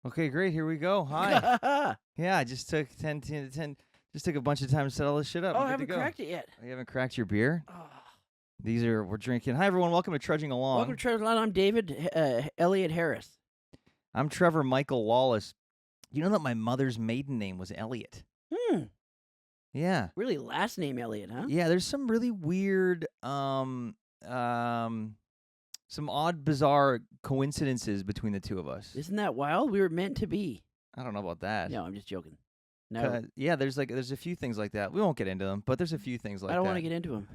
Okay, great. Here we go. Hi. Yeah, I just took 10. Just took a bunch of time to set all this shit up. Oh, I'm I good to haven't go. cracked it yet. You haven't cracked your beer? Oh. We're drinking. Hi, everyone. Welcome to Trudging Along. Welcome to Trevor. I'm David Elliot Harris. I'm Trevor Michael Lawless. You know that my mother's maiden name was Elliot? Yeah. Really, last name Elliot, huh? Yeah, there's some really weird, some odd, bizarre coincidences between the two of us. Isn't that wild? We were meant to be. I don't know about that. No, I'm just joking. No. Yeah, there's a few things like that. We won't get into them, but there's a few things like that. I don't want to get into them.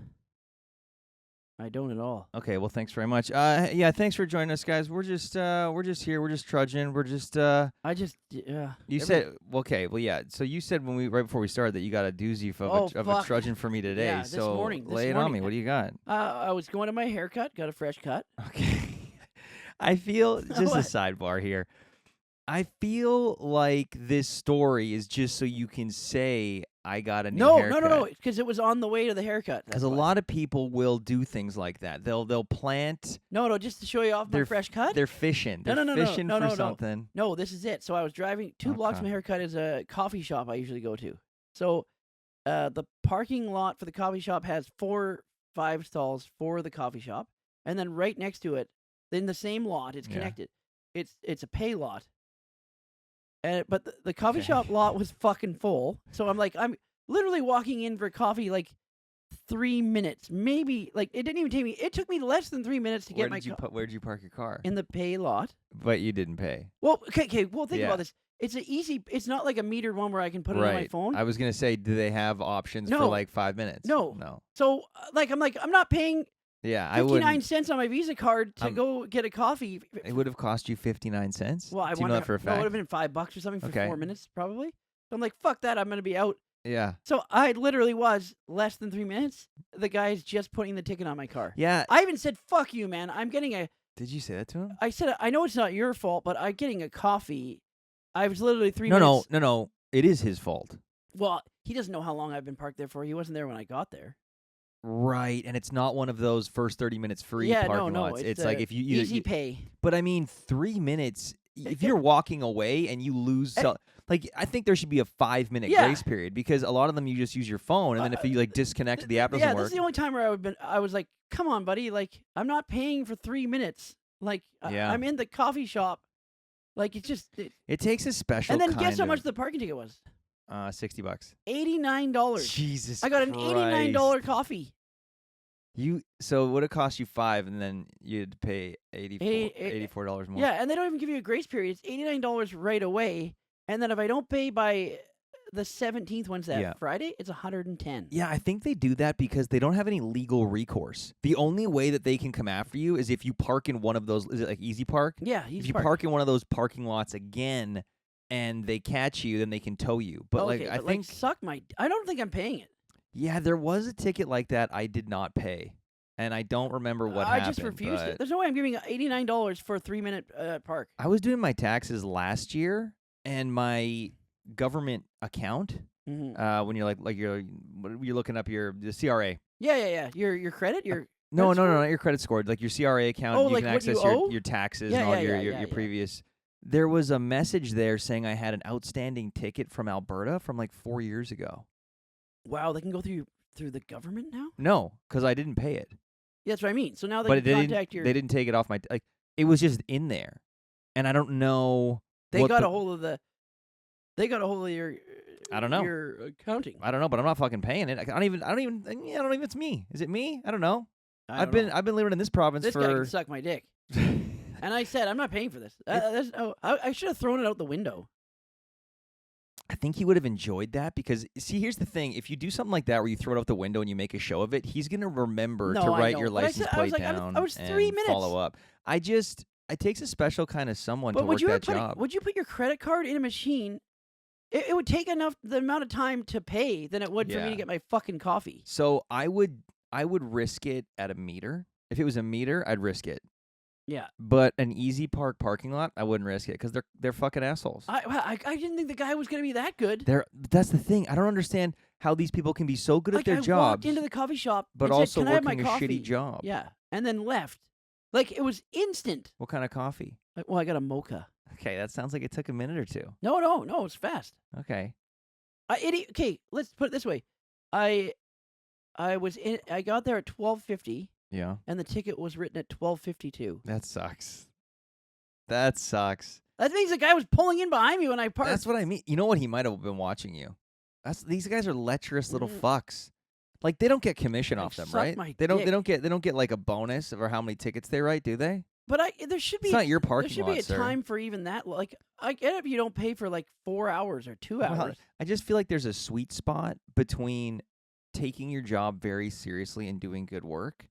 I don't at all. Okay, well, thanks very much. Yeah, thanks for joining us, guys. We're just here. We're just trudging. We're just. You said okay. Well, yeah. So you said right before we started that you got a doozy of a trudging for me today. Yeah, this morning. Lay it on me. What do you got? I was going to my haircut. Got a fresh cut. Okay. I feel just a sidebar here. I feel like this story is just so you can say I got a new haircut. No, because it was on the way to the haircut. Because a lot of people will do things like that. They'll plant. No, just to show you off my fresh cut. They're fishing. They're fishing for something. No, this is it. So I was driving 2 blocks from my haircut is a coffee shop I usually go to. So the parking lot for the coffee shop has 5 stalls for the coffee shop, and then right next to it, in the same lot, it's connected. It's a pay lot. But the coffee shop lot was fucking full. So I'm literally walking in for coffee 3 minutes. Maybe, it didn't even take me. It took me less than 3 minutes to get my car. Where did you park your car? In the pay lot. But you didn't pay. Well, okay. Well, think about this. It's not like a metered one where I can put it on my phone. I was going to say, do they have options for 5 minutes? No. So, I'm not paying... Yeah, 59 cents on my Visa card to go get a coffee. It would have cost you 59 cents? Well, Do you know that for a fact? No, it would have been $5 or something for 4 minutes, probably. So I'm like, fuck that, I'm going to be out. Yeah. So I literally was less than 3 minutes. The guy's just putting the ticket on my car. Yeah. I even said, fuck you, man. I'm getting a... Did you say that to him? I said, I know it's not your fault, but I'm getting a coffee. I was literally 3 minutes... No. It is his fault. Well, he doesn't know how long I've been parked there for. He wasn't there when I got there. Right, and it's not one of those first 30 minutes free parking lots. It's like if you easy pay. But I mean, 3 minutes. If you're walking away and you lose, I think there should be a 5-minute grace period because a lot of them you just use your phone, and then if you disconnect, the app doesn't work. Yeah, this is the only time where I was like, come on, buddy, I'm not paying for 3 minutes. I'm in the coffee shop. It takes a special. And then guess how much the parking ticket was? $60. $89. Jesus, I got an $89 coffee. So it would have cost you $5, and then you'd pay $84 more. Yeah, and they don't even give you a grace period. It's $89 right away, and then if I don't pay by the 17th, when's that? Friday? It's $110. Yeah, I think they do that because they don't have any legal recourse. The only way that they can come after you is if you park in one of those. Is it like Easy Park? Yeah, Easy If you Park. park in one of those parking lots again, and they catch you, then they can tow you. But I think I don't think I'm paying it. Yeah, there was a ticket like that I did not pay, and I don't remember what happened. I just refused it. There's no way I'm giving $89 for a 3-minute park. I was doing my taxes last year, and my government account, when you're you're looking up the CRA. Yeah. Your credit, No, not your credit score. Like your CRA account, you can access your taxes and all your previous. There was a message there saying I had an outstanding ticket from Alberta from 4 years ago. Wow, they can go through the government now? No, because I didn't pay it. Yeah, that's what I mean. So now they can contact your... They didn't take it off my... it was just in there. And I don't know... They got a hold of your... I don't know. Your accounting. I don't know, but I'm not fucking paying it. I don't even... If it's me. Is it me? I don't know. I've been living in this province This guy can suck my dick. And I said, I'm not paying for this. I should have thrown it out the window. I think he would have enjoyed that because, see, here's the thing. If you do something like that where you throw it out the window and you make a show of it, he's going to remember to write your license plate down I was 3 and minutes. follow up. It takes a special kind of someone to work that job. Would you put your credit card in a machine? It would take the amount of time to pay than it would for me to get my fucking coffee. So I would risk it at a meter. If it was a meter, I'd risk it. Yeah. But an Easy Park parking lot, I wouldn't risk it because they're fucking assholes. I didn't think the guy was going to be that good. That's the thing. I don't understand how these people can be so good at their jobs. I walked into the coffee shop but and also said, "Can I have working my a coffee?" shitty job. Yeah, and then left. It was instant. What kind of coffee? Well, I got a mocha. Okay, that sounds like it took a minute or two. No, it's fast. Okay. Okay, let's put it this way. I got there at 12:50. Yeah. And the ticket was written at 12:52. That sucks. That sucks. That means the guy was pulling in behind me when I parked. That's what I mean. You know what? He might have been watching you. These guys are lecherous little fucks. Like they don't get commission off them, right? They don't get like a bonus for how many tickets they write, do they? But there should be. It's not your parking lot, there should be a time for even that. Like I get it if you don't pay for like 4 hours or 2 hours. Well, I just feel like there's a sweet spot between taking your job very seriously and doing good work,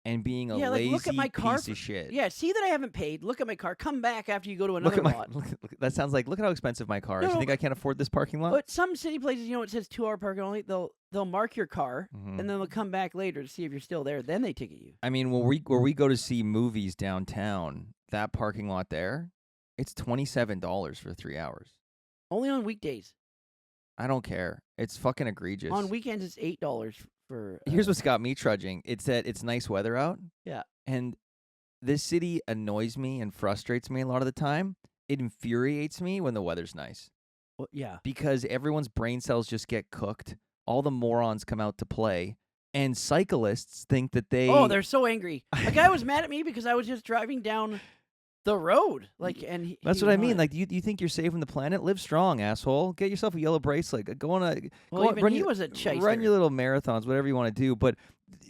and being a lazy look at my car piece of shit. Yeah, see that I haven't paid. Look at my car. Come back after you go to another lot. That sounds like, look at how expensive my car is. You think I can't afford this parking lot? But some city places, it says 2 hour parking only. They'll mark your car, and then they'll come back later to see if you're still there. Then they ticket you. I mean, where we go to see movies downtown, that parking lot there, it's $27 for 3 hours. Only on weekdays. I don't care. It's fucking egregious. On weekends, it's $8 for. Here's what's got me trudging. It's that it's nice weather out. Yeah. And this city annoys me and frustrates me a lot of the time. It infuriates me when the weather's nice. Well, yeah. Because everyone's brain cells just get cooked. All the morons come out to play. And cyclists think that they... Oh, they're so angry. A guy was mad at me because I was just driving down the road. That's what I mean. Like, you think you're saving the planet? Live strong, asshole. Get yourself a yellow bracelet. Go on a... he was a chaser. Run your little marathons, whatever you want to do. But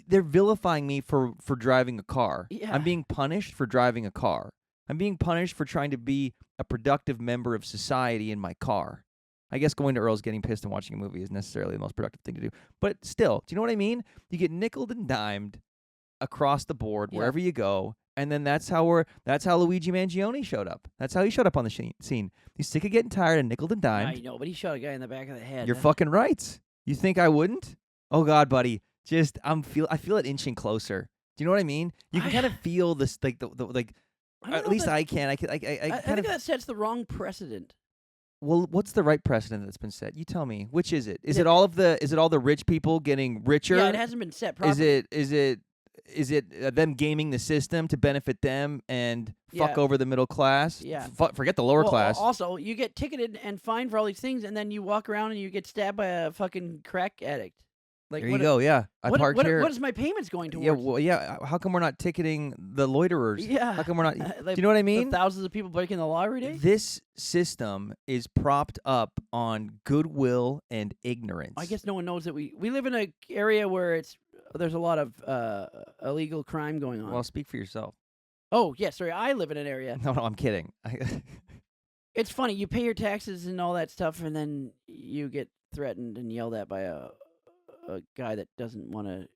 they're vilifying me for driving a car. Yeah. I'm being punished for driving a car. I'm being punished for trying to be a productive member of society in my car. I guess going to Earl's, getting pissed and watching a movie is necessarily the most productive thing to do. But still, do you know what I mean? You get nickeled and dimed across the board wherever you go, and then that's how Luigi Mangione showed up. That's how he showed up on the scene. He's sick of getting tired and nickeled and dimed. I know, but he shot a guy in the back of the head. You're fucking right. You think I wouldn't? Oh God, buddy. I feel it inching closer. Do you know what I mean? You can kind of feel this, like at least I can. I think that sets the wrong precedent. Well, what's the right precedent that's been set? You tell me. Which is it? Is it all the rich people getting richer? Yeah, it hasn't been set properly. Is it them gaming the system to benefit them and fuck over the middle class? Yeah. Forget the lower class. Also, you get ticketed and fined for all these things, and then you walk around and you get stabbed by a fucking crack addict. Like, there you go. Yeah, I parked here. What is my payments going towards? Yeah, well, yeah. How come we're not ticketing the loiterers? Yeah. How come we're not? Do you know what I mean? Thousands of people breaking the law every day. This system is propped up on goodwill and ignorance. I guess no one knows that we live in an area where there's a lot of illegal crime going on. Well, speak for yourself. Oh, yeah, sorry. I live in an area. No, I'm kidding. It's funny. You pay your taxes and all that stuff, and then you get threatened and yelled at by a guy that doesn't want to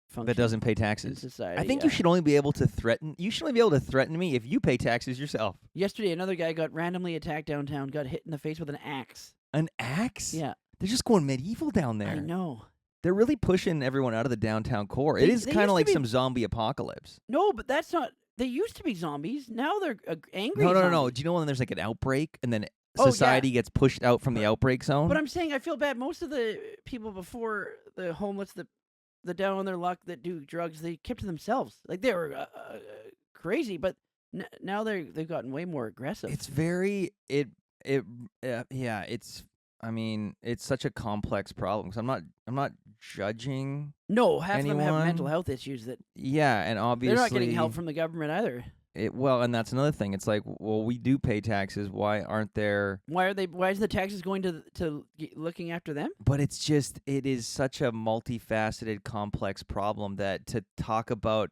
function. That doesn't pay taxes. In society. I think you should only be able to threaten. You should only be able to threaten me if you pay taxes yourself. Yesterday, another guy got randomly attacked downtown, got hit in the face with an axe. An axe? Yeah. They're just going medieval down there. I know. They're really pushing everyone out of the downtown core. It is kind of like some zombie apocalypse. No, but that's not... They used to be zombies. Now they're angry No. Do you know when there's like an outbreak and then society gets pushed out from the outbreak zone? But I'm saying I feel bad. Most of the people before the homeless, the down on their luck that do drugs, they kept to themselves. Like they were crazy, but now they've gotten way more aggressive. It's very it's. I mean, it's such a complex problem. Because I'm not judging. No, half anyone. of them have mental health issues that. Yeah, and obviously they're not getting help from the government either. Well, and that's another thing. It's like, well, we do pay taxes. Why aren't there? Why is the taxes going to looking after them? But it is such a multifaceted, complex problem that to talk about,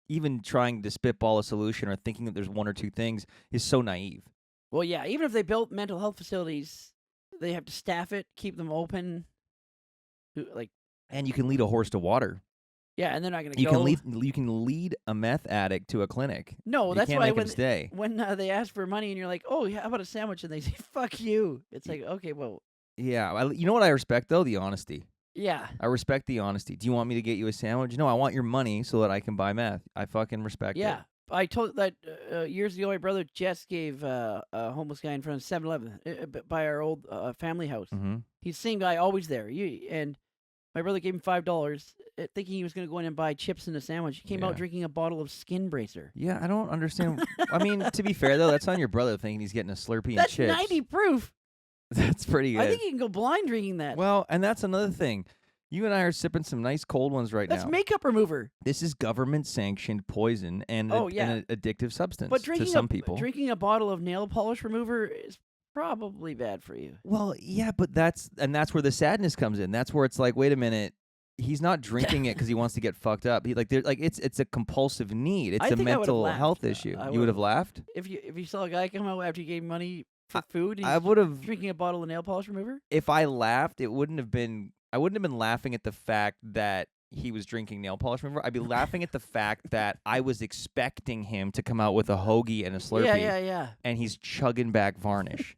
even trying to spitball a solution or thinking that there's one or two things is so naive. Well, yeah, even if they built mental health facilities, they have to staff it, keep them open. And you can lead a horse to water. Yeah, and they're not going to go. You can lead a meth addict to a clinic. No, that's why when they ask for money and you're like, oh, how about a sandwich? And they say, fuck you. It's like, okay, well. Yeah, you know what I respect, though? The honesty. Yeah. I respect the honesty. Do you want me to get you a sandwich? No, I want your money so that I can buy meth. I fucking respect it. Yeah. I told that years ago, my brother Jess gave a homeless guy in front of 7-Eleven by our old family house. Mm-hmm. He's the same guy, always there. My brother gave him $5, thinking he was going to go in and buy chips and a sandwich. He came out drinking a bottle of Skin Bracer. Yeah, I don't understand. I mean, to be fair, though, that's on your brother thinking he's getting a Slurpee and chips. That's 90 proof. That's pretty good. I think you can go blind drinking that. Well, and that's another thing. You and I are sipping some nice cold ones right now. That's makeup remover. This is government-sanctioned poison and an addictive substance to some people. Drinking a bottle of nail polish remover is probably bad for you. Well, yeah, but that's where the sadness comes in. That's where it's like, wait a minute, he's not drinking it because he wants to get fucked up. It's a compulsive need. It's a mental health issue. You would have laughed if you saw a guy come out after you gave him money for food. And I would have drinking a bottle of nail polish remover. If I laughed, I wouldn't have been laughing at the fact that he was drinking nail polish remover. I'd be laughing at the fact that I was expecting him to come out with a hoagie and a Slurpee. Yeah. And he's chugging back varnish.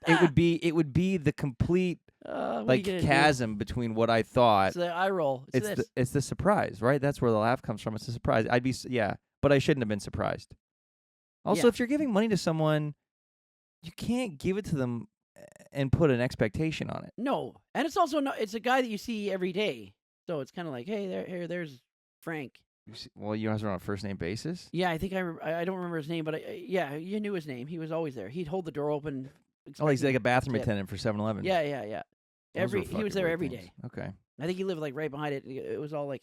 It would be the complete chasm between what I thought. It's the eye roll. It's the surprise, right? That's where the laugh comes from. It's a surprise. But I shouldn't have been surprised. Also, if you're giving money to someone, you can't give it to them and put an expectation on it. No, and it's also it's a guy that you see every day, so it's kind of like, hey, there's Frank. Well, you guys are on a first name basis. Yeah, I think I don't remember his name, but you knew his name. He was always there. He'd hold the door open. Oh, he's like a bathroom attendant for 7-Eleven. Yeah. He was there every day. Okay. I think he lived like right behind it. It was all like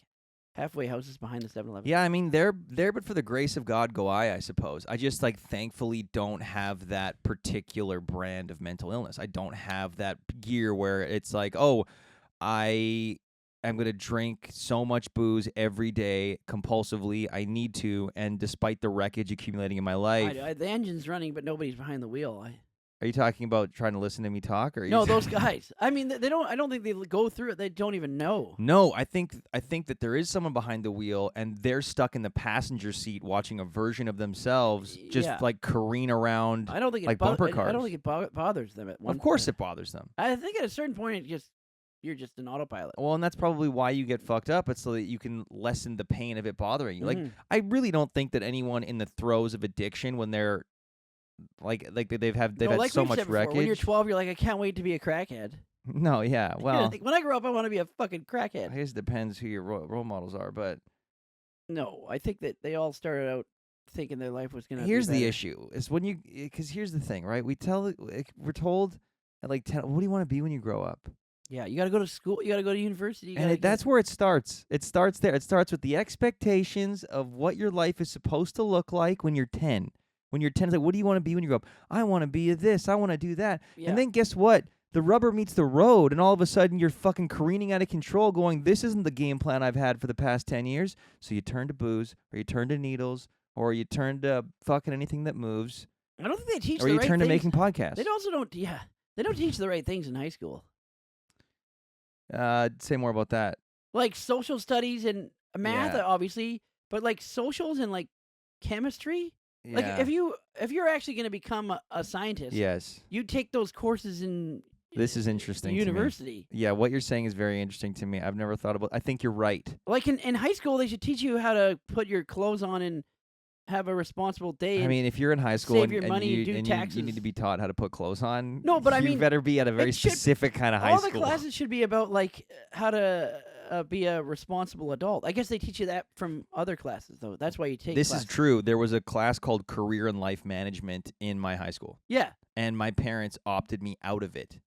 halfway houses behind the 7-Eleven. Yeah, I mean, there, but for the grace of God go I suppose. I just, thankfully don't have that particular brand of mental illness. I don't have that gear where it's like, oh, I am going to drink so much booze every day compulsively. I need to, and despite the wreckage accumulating in my life. The engine's running, but nobody's behind the wheel. Are you talking about trying to listen to me talk, or no? Those guys. I mean, they don't. I don't think they go through it. They don't even know. No, I think that there is someone behind the wheel, and they're stuck in the passenger seat watching a version of themselves, just careen around. I don't think bumper cars. I don't think it bothers them at one. Of course, it bothers them. I think at a certain point, you're just an autopilot. Well, and that's probably why you get fucked up. It's so that you can lessen the pain of it bothering you. Mm-hmm. I really don't think that anyone in the throes of addiction, when they're they've had so much wreckage. When you're 12, you're like, I can't wait to be a crackhead. No, yeah, well, when I grow up, I want to be a fucking crackhead. I guess it depends who your role models are, but no, I think that they all started out thinking their life was gonna. Here's be better. the issue: is when because here's the thing, right? We're told at 10, what do you want to be when you grow up? Yeah, you got to go to school. You got to go to university. That's where it starts. It starts there. It starts with the expectations of what your life is supposed to look like when you're 10. When you're 10, it's like, what do you want to be when you grow up? I want to be this. I want to do that. Yeah. And then guess what? The rubber meets the road, and all of a sudden you're fucking careening out of control going, this isn't the game plan I've had for the past 10 years. So you turn to booze, or you turn to needles, or you turn to fucking anything that moves. I don't think they teach the right things. Or you turn to making podcasts. They don't teach the right things in high school. Say more about that. Like social studies and math, obviously, but like socials and like chemistry. Yeah. Like if you're actually going to become a scientist, yes, you take those courses in. This is interesting. University. To me. Yeah, what you're saying is very interesting to me. I've never thought about. I think you're right. Like in high school, they should teach you how to put your clothes on and have a responsible day. I mean, if you're in high school save your money, do taxes. You need to be taught how to put clothes on. No, but you better be at a very specific kind of high school. All the classes should be about like how to be a responsible adult. I guess they teach you that from other classes, though. That's why you take. This is true. There was a class called Career and Life Management in my high school. Yeah, and my parents opted me out of it.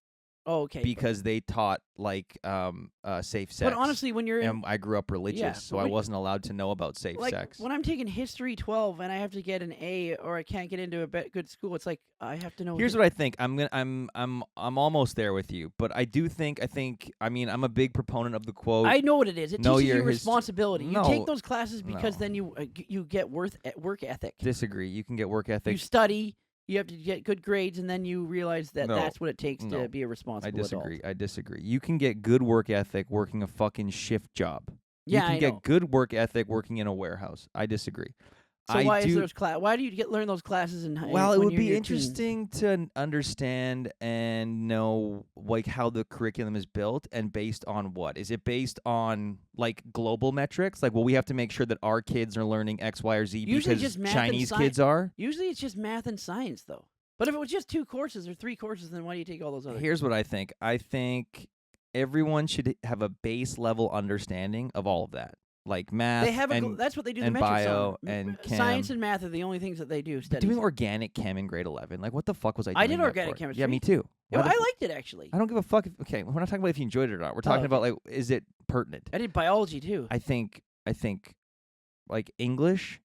Oh, okay. Because they taught safe sex. But honestly, when you're and I grew up religious, so I wasn't allowed to know about safe sex. When I'm taking History 12 and I have to get an A or I can't get into a good school, it's like I have to know. Here's what I think. I'm almost there with you, but I think I'm a big proponent of the quote. I know what it is. It teaches you responsibility. You take those classes because then you get work ethic. Disagree. You can get work ethic. You study. You have to get good grades, and then you realize that that's what it takes to be a responsible adult. I disagree. You can get good work ethic working a fucking shift job. Yeah, you can get good work ethic working in a warehouse. I disagree. So why do you learn those classes in high school? Well, it would be interesting to understand and know like how the curriculum is built and based on what. Is it based on like global metrics? Like, well, we have to make sure that our kids are learning X, Y, or Z usually because just math Chinese and kids are? Usually it's just math and science, though. But if it was just 2 courses or 3 courses, then why do you take all those other? Here's what I think. I think everyone should have a base level understanding of all of that, like math. They have that's what they do the and metrics bio on. and chem. Science and math are the only things that they do. But doing organic chem in grade 11, like what the fuck was I doing? I did organic chemistry. Yeah, me too. I liked it actually. I don't give a fuck. Okay, we're not talking about if you enjoyed it or not. We're talking about like, is it pertinent? I did biology too. I think like English,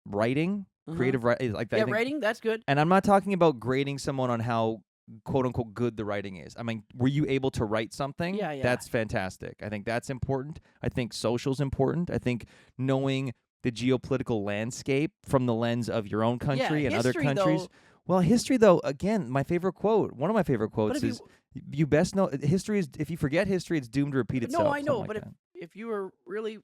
writing, creative writing, like that. Yeah, writing, that's good. And I'm not talking about grading someone on how quote unquote good the writing is. I mean, were you able to write something? Yeah. That's fantastic. I think that's important. I think social's important. I think knowing the geopolitical landscape from the lens of your own country and other countries. Well, history, though, again, one of my favorite quotes is, you best know, history is, if you forget history, it's doomed to repeat itself. No, I know, but if you were really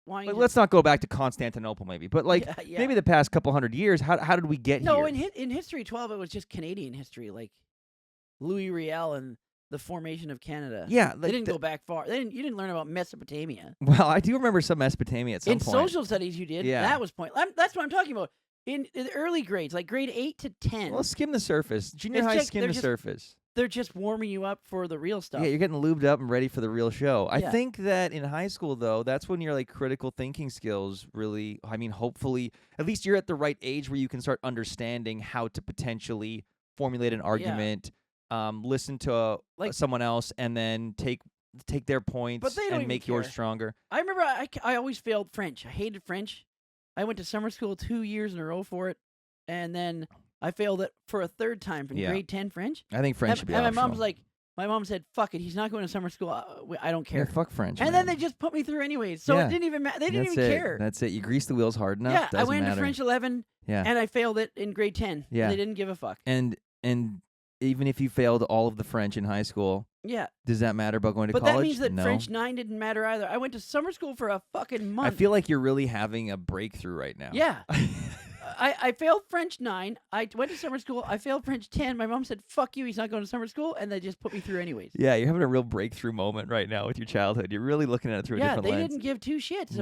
wanting let's not go back to Constantinople, maybe, but maybe the past couple hundred years, how did we get here? No, in History 12, it was just Canadian history, like Louis Riel and the formation of Canada. Yeah. They didn't go back far. You didn't learn about Mesopotamia. Well, I do remember some Mesopotamia at some point. In social studies, you did. Yeah. That was that's what I'm talking about. In the early grades, like grade 8 to 10. Well, skim the surface. Junior high, skim the surface. They're just warming you up for the real stuff. Yeah, you're getting lubed up and ready for the real show. I think that in high school, though, that's when your critical thinking skills really, I mean, hopefully, at least you're at the right age where you can start understanding how to potentially formulate an argument, listen to someone else, and then take their points and make yours stronger. I remember I always failed French. I hated French. I went to summer school 2 years in a row for it, and then I failed it for a third time from grade 10 French. I think French should be optional. And my mom said, "Fuck it, he's not going to summer school. I don't care." Yeah, fuck French. And then they just put me through anyways, so it didn't even matter. They didn't even care. That's it. You grease the wheels hard enough. Yeah, I went to French 11, and I failed it in grade 10. Yeah, and they didn't give a fuck. And even if you failed all of the French in high school, does that matter about going to college? But that means that French 9 didn't matter either. I went to summer school for a fucking month. I feel like you're really having a breakthrough right now. Yeah. I failed French 9. I went to summer school. I failed French 10. My mom said, "Fuck you, he's not going to summer school," and they just put me through anyways. Yeah, you're having a real breakthrough moment right now with your childhood. You're really looking at it through a different lens. Yeah, they didn't give two shits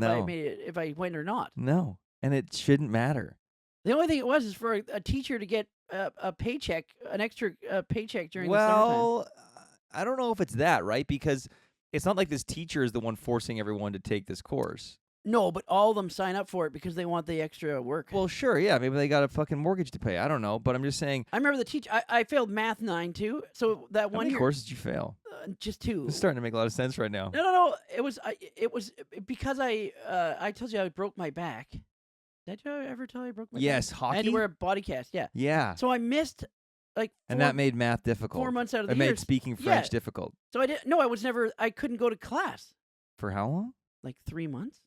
if I went or not. No, and it shouldn't matter. The only thing it was is for a teacher to get a paycheck, an extra paycheck during the summertime. Well, I don't know if it's that, right? Because it's not like this teacher is the one forcing everyone to take this course. No, but all of them sign up for it because they want the extra work. Well, sure, yeah. Maybe they got a fucking mortgage to pay. I don't know, but I'm just saying. I remember the teacher. I failed Math 9 too. So that How many courses did you fail? Just 2. This is starting to make a lot of sense right now. No. It was because I told you I broke my back. Did I ever tell you I broke my back? Yes, hockey. I had to wear a body cast. Yeah. Yeah. So I missed and that made math difficult. 4 months out of the year. It year. made speaking French difficult. So I couldn't go to class. For how long? Like 3 months.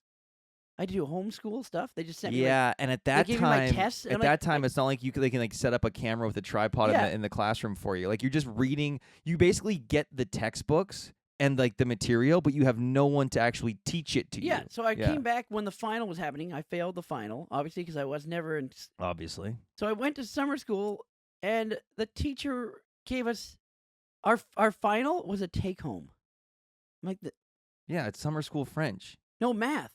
I had to do homeschool stuff. They just sent me. Yeah, and at that time, time, it's not like they can set up a camera with a tripod in the classroom for you. Like you're just reading. You basically get the textbooks and the material, but you have no one to actually teach it to you. Yeah, so I came back when the final was happening. I failed the final, obviously, because I was never in. Obviously. So I went to summer school, and the teacher gave us our final was a take home. Yeah, it's summer school French. No, math.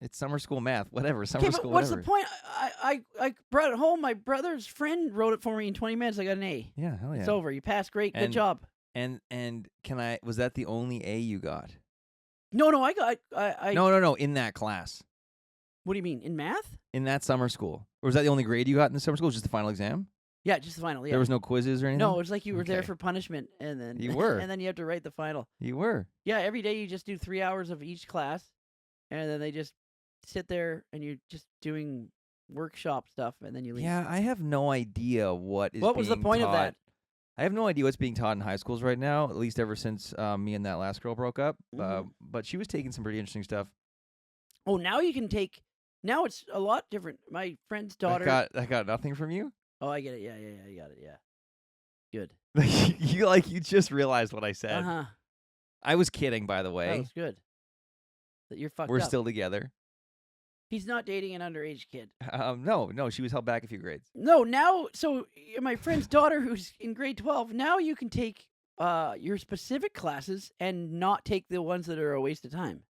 It's summer school math, whatever. Summer school, what's whatever. the point? I brought it home. My brother's friend wrote it for me in 20 minutes. I got an A. Yeah, hell yeah. It's over. You passed. Great. Good job. And was that the only A you got? No, I got. No. In that class. What do you mean? In math? In that summer school, or was that the only grade you got in the summer school? Just the final exam? Yeah, just the final. Yeah. There was no quizzes or anything. No, it was like you were there for punishment, and then you were, and then you have to write the final. You were. Yeah, every day you just do 3 hours of each class, and then they just sit there and you're just doing workshop stuff, and then you leave. Yeah, I have no idea what was the point of that? I have no idea what's being taught in high schools right now, at least ever since me and that last girl broke up. But she was taking some pretty interesting stuff. Oh, now you can take. Now it's a lot different. My friend's daughter. I got nothing from you? Oh, I get it. Yeah, I got it. Yeah. Good. you just realized what I said. Uh-huh. I was kidding, by the way. That was good. That you're fucked up. We're still together. He's not dating an underage kid. No, she was held back a few grades. No, now, so my friend's daughter who's in grade 12, now you can take your specific classes and not take the ones that are a waste of time.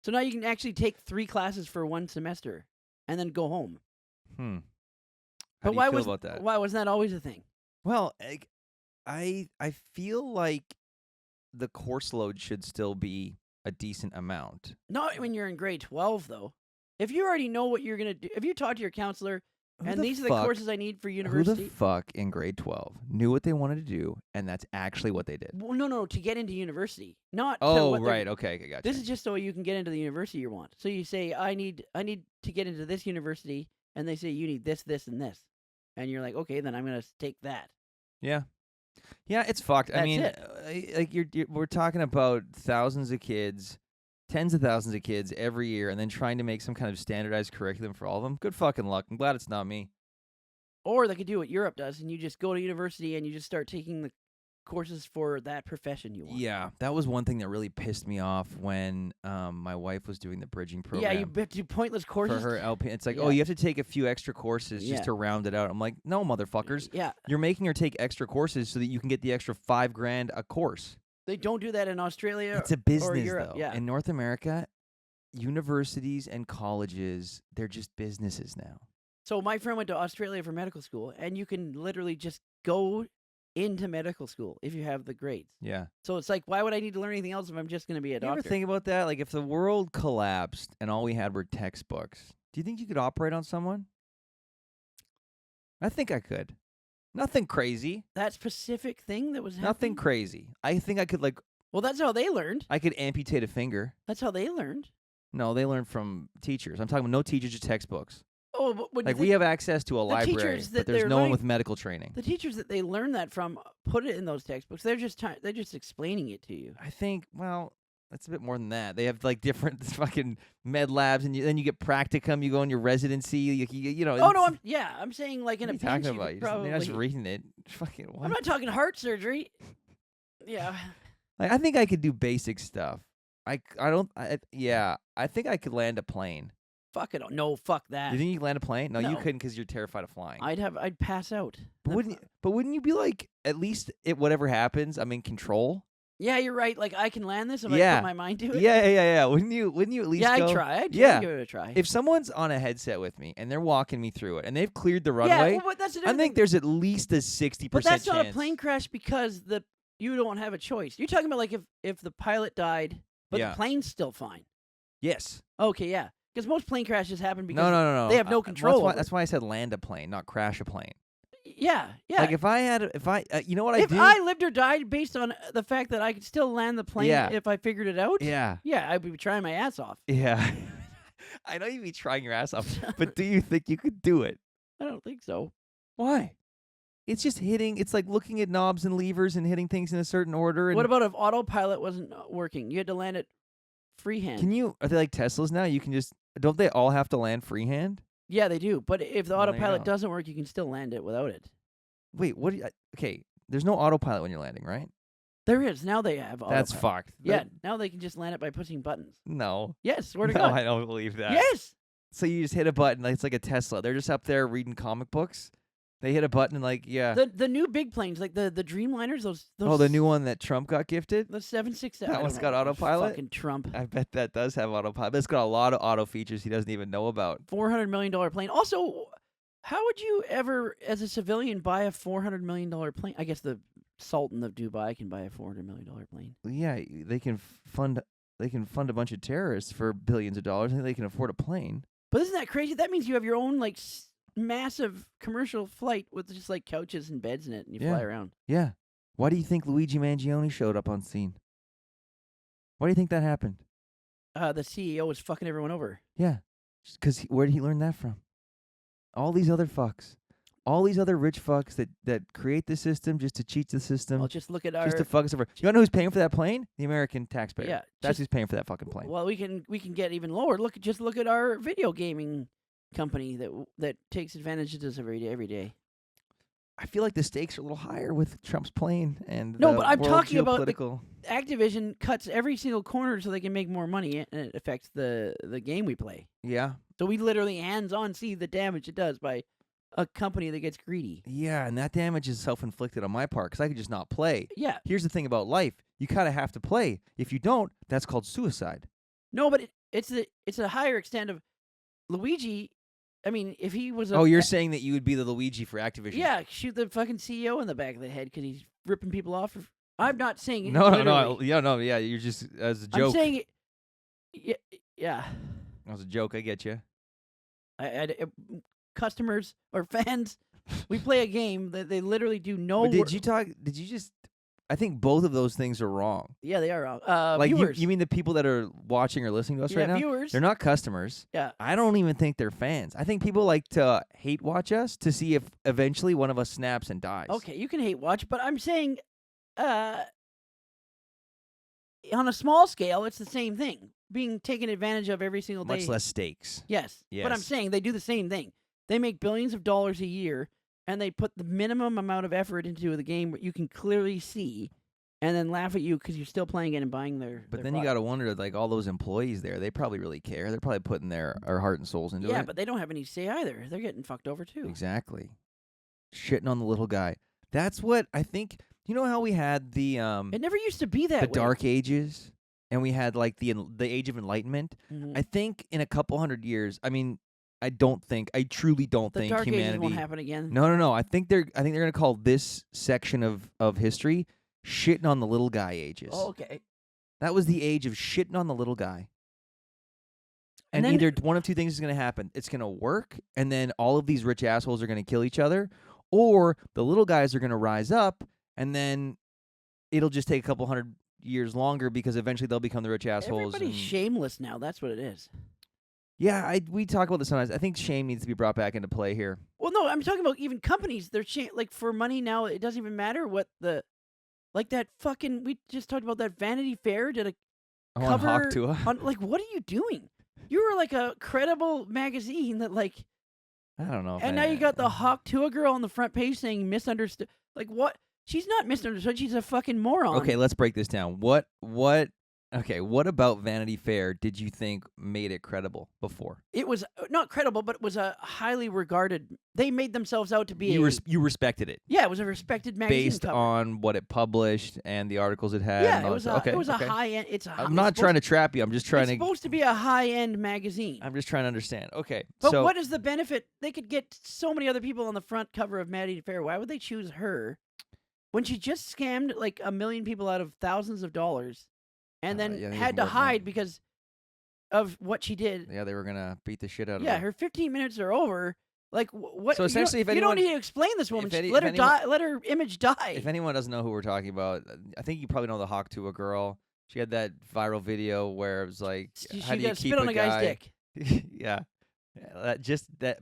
So now you can actually take 3 classes for 1 semester and then go home. How do you feel about that? Why wasn't that always a thing? Well, I feel like the course load should still be a decent amount. Not when you're in grade 12, though. If you already know what you're going to do, if you talk to your counselor, and these are the courses I need for university. Who the fuck in grade 12 knew what they wanted to do, and that's actually what they did? Well, no, to get into university. Not Oh, right, okay, gotcha. This is just so you can get into the university you want. So you say, I need to get into this university, and they say, you need this, this, and this. And you're like, okay, then I'm going to take that. Yeah. Yeah, it's fucked. That's I mean, we're talking about thousands of kids, tens of thousands of kids every year, and then trying to make some kind of standardized curriculum for all of them. Good fucking luck. I'm glad it's not me. Or they could do what Europe does, and you just go to university and you just start taking the courses for that profession you want. Yeah, that was one thing that really pissed me off when my wife was doing the bridging program. Yeah, you do pointless courses for her LP. It's like, oh, you have to take a few extra courses just to round it out. I'm like, no, motherfuckers. Yeah, you're making her take extra courses so that you can get the extra $5,000 a course. They don't do that in Australia. It's a business, or Europe. though. Yeah. In North America, universities and colleges, they're just businesses now. So my friend went to Australia for medical school, and you can literally just go into medical school if you have the grades. Yeah. So it's like, why would I need to learn anything else if I'm just going to be a doctor? You ever think about that? Like, if the world collapsed and all we had were textbooks, do you think you could operate on someone? I think I could. Nothing crazy. That specific thing that was happening? Nothing crazy. I think I could, like... Well, that's how they learned. I could amputate a finger. That's how they learned. No, they learned from teachers. I'm talking about no teachers, just textbooks. Oh, but like we have access to a library, but there's no one with medical training. The teachers that they learn that from put it in those textbooks. They're just explaining it to you. I think, well, that's a bit more than that. They have like different fucking med labs, and then you get practicum. You go on your residency. You know. Oh no, I'm saying like in a pinch. Talking about? You're not just reading it. Fucking. What? I'm not talking heart surgery. Yeah. Like, I think I could do basic stuff. I think I could land a plane. Fuck it. No, fuck that. You think you could land a plane? No, you couldn't because you're terrified of flying. I'd pass out. But wouldn't you be like, at least whatever happens, I'm in control? Yeah, you're right. Like, I can land this if I put my mind to it. Yeah. Wouldn't you at least go? I'd try. I'd give it a try. If someone's on a headset with me and they're walking me through it and they've cleared the runway, but that's I think there's at least a 60% But that's chance. not a plane crash because you don't have a choice. You're talking about like if the pilot died, but the plane's still fine. Yes. Okay, yeah. Because most plane crashes happen because no. they have no control. That's why I said land a plane, not crash a plane. Yeah. Like if you know what I do? If I lived or died based on the fact that I could still land the plane if I figured it out. Yeah. Yeah, I'd be trying my ass off. Yeah. I know you'd be trying your ass off, but do you think you could do it? I don't think so. Why? It's just hitting. It's like looking at knobs and levers and hitting things in a certain order. And what about if autopilot wasn't working? You had to land it freehand. Are they like Teslas now? You can just, don't they all have to land freehand? Yeah, they do. But if the autopilot doesn't work, you can still land it without it. Wait, okay, there's no autopilot when you're landing, right? There is. Now they have autopilot. That's fucked. Yeah, now they can just land it by pushing buttons. No. Yes, swear to God. No, I don't believe that. Yes. So you just hit a button, like it's like a Tesla. They're just up there reading comic books. They hit a button and The new big planes, like the Dreamliners, those the new one that Trump got gifted? The 767. That one's got autopilot? Fucking Trump. I bet that does have autopilot. But it's got a lot of auto features he doesn't even know about. $400 million plane. Also, how would you ever, as a civilian, buy a $400 million plane? I guess the Sultan of Dubai can buy a $400 million plane. Yeah, they can fund a bunch of terrorists for billions of dollars. I think they can afford a plane. But isn't that crazy? That means you have your own like massive commercial flight with just like couches and beds in it, and you fly around. Yeah. Why do you think Luigi Mangione showed up on scene? Why do you think that happened? The CEO was fucking everyone over. Yeah. Because where did he learn that from? All these other fucks. All these other rich fucks that create the system just to cheat the system. Well, just look at just to fuck us over. You know who's paying for that plane? The American taxpayer. Yeah. That's who's paying for that fucking plane. Well, we can get even lower. Look at our video gaming company that takes advantage of us every day. I feel like the stakes are a little higher with Trump's plane and no, but I'm talking about the Activision cuts every single corner so they can make more money, and it affects the game we play. Yeah. So we literally hands-on see the damage it does by a company that gets greedy. Yeah, and that damage is self-inflicted on my part because I could just not play. Yeah. Here's the thing about life: you kind of have to play. If you don't, that's called suicide. No, but it's a higher extent of Luigi. I mean, if he was you're saying that you would be the Luigi for Activision? Yeah, shoot the fucking CEO in the back of the head because he's ripping people off I'm not saying it. No. Yeah. You're just as a joke. I'm saying it. Yeah. That was a joke. I get you. Customers or fans, we play a game that they literally do no. Did you just? I think both of those things are wrong. Yeah, they are wrong. Like viewers. You mean the people that are watching or listening to us right now? Viewers. They're not customers. Yeah. I don't even think they're fans. I think people like to hate watch us to see if eventually one of us snaps and dies. Okay, you can hate watch, but I'm saying, on a small scale, it's the same thing. Being taken advantage of every single day. Much less stakes. Yes. But I'm saying they do the same thing. They make billions of dollars a year, and they put the minimum amount of effort into the game that you can clearly see, and then laugh at you because you're still playing it and buying their. But then you got to wonder, like all those employees there, they probably really care. They're probably putting their heart and souls into it. Yeah, but they don't have any say either. They're getting fucked over too. Exactly. Shitting on the little guy. That's what I think. You know how we had the It never used to be that way. The Dark Ages, and we had like the Age of Enlightenment. Mm-hmm. I think in a couple hundred years, I truly don't think Dark humanity Ages won't happen again. No. I think they're gonna call this section of history shitting on the little guy ages. Oh, okay. That was the age of shitting on the little guy. And then, either one of two things is gonna happen. It's gonna work, and then all of these rich assholes are gonna kill each other, or the little guys are gonna rise up, and then it'll just take a couple hundred years longer because eventually they'll become the rich assholes. Everybody's shameless now. That's what it is. Yeah, we talk about this sometimes. I think shame needs to be brought back into play here. Well, no, I'm talking about even companies. They're like for money now. It doesn't even matter what like that fucking. We just talked about that Vanity Fair did a cover on Hawk Tuah. Like, what are you doing? You were like a credible magazine that like. I don't know. And now you got the Hawk Tuah girl on the front page saying misunderstood. Like what? She's not misunderstood. She's a fucking moron. Okay, let's break this down. What about Vanity Fair did you think made it credible before? It was not credible, but it was a highly regarded. They made themselves out to be you respected it. Yeah, it was a respected magazine based cover. on what it published and the articles it had. Yeah, and it was a high end. I'm not trying to trap you. I'm just trying It's supposed to be a high end magazine. I'm just trying to understand. Okay, but what is the benefit? They could get so many other people on the front cover of Vanity Fair. Why would they choose her when she just scammed like 1 million people out of thousands of dollars? And then had to hide because of what she did. Yeah, they were gonna beat the shit out of her. Yeah, her 15 minutes are over. Like what? So essentially, you don't need to explain this woman. Let her die. Let her image die. If anyone doesn't know who we're talking about, I think you probably know the Hawk Tuah girl. She had that viral video where it was like, how do you keep spit on a guy's dick? Yeah,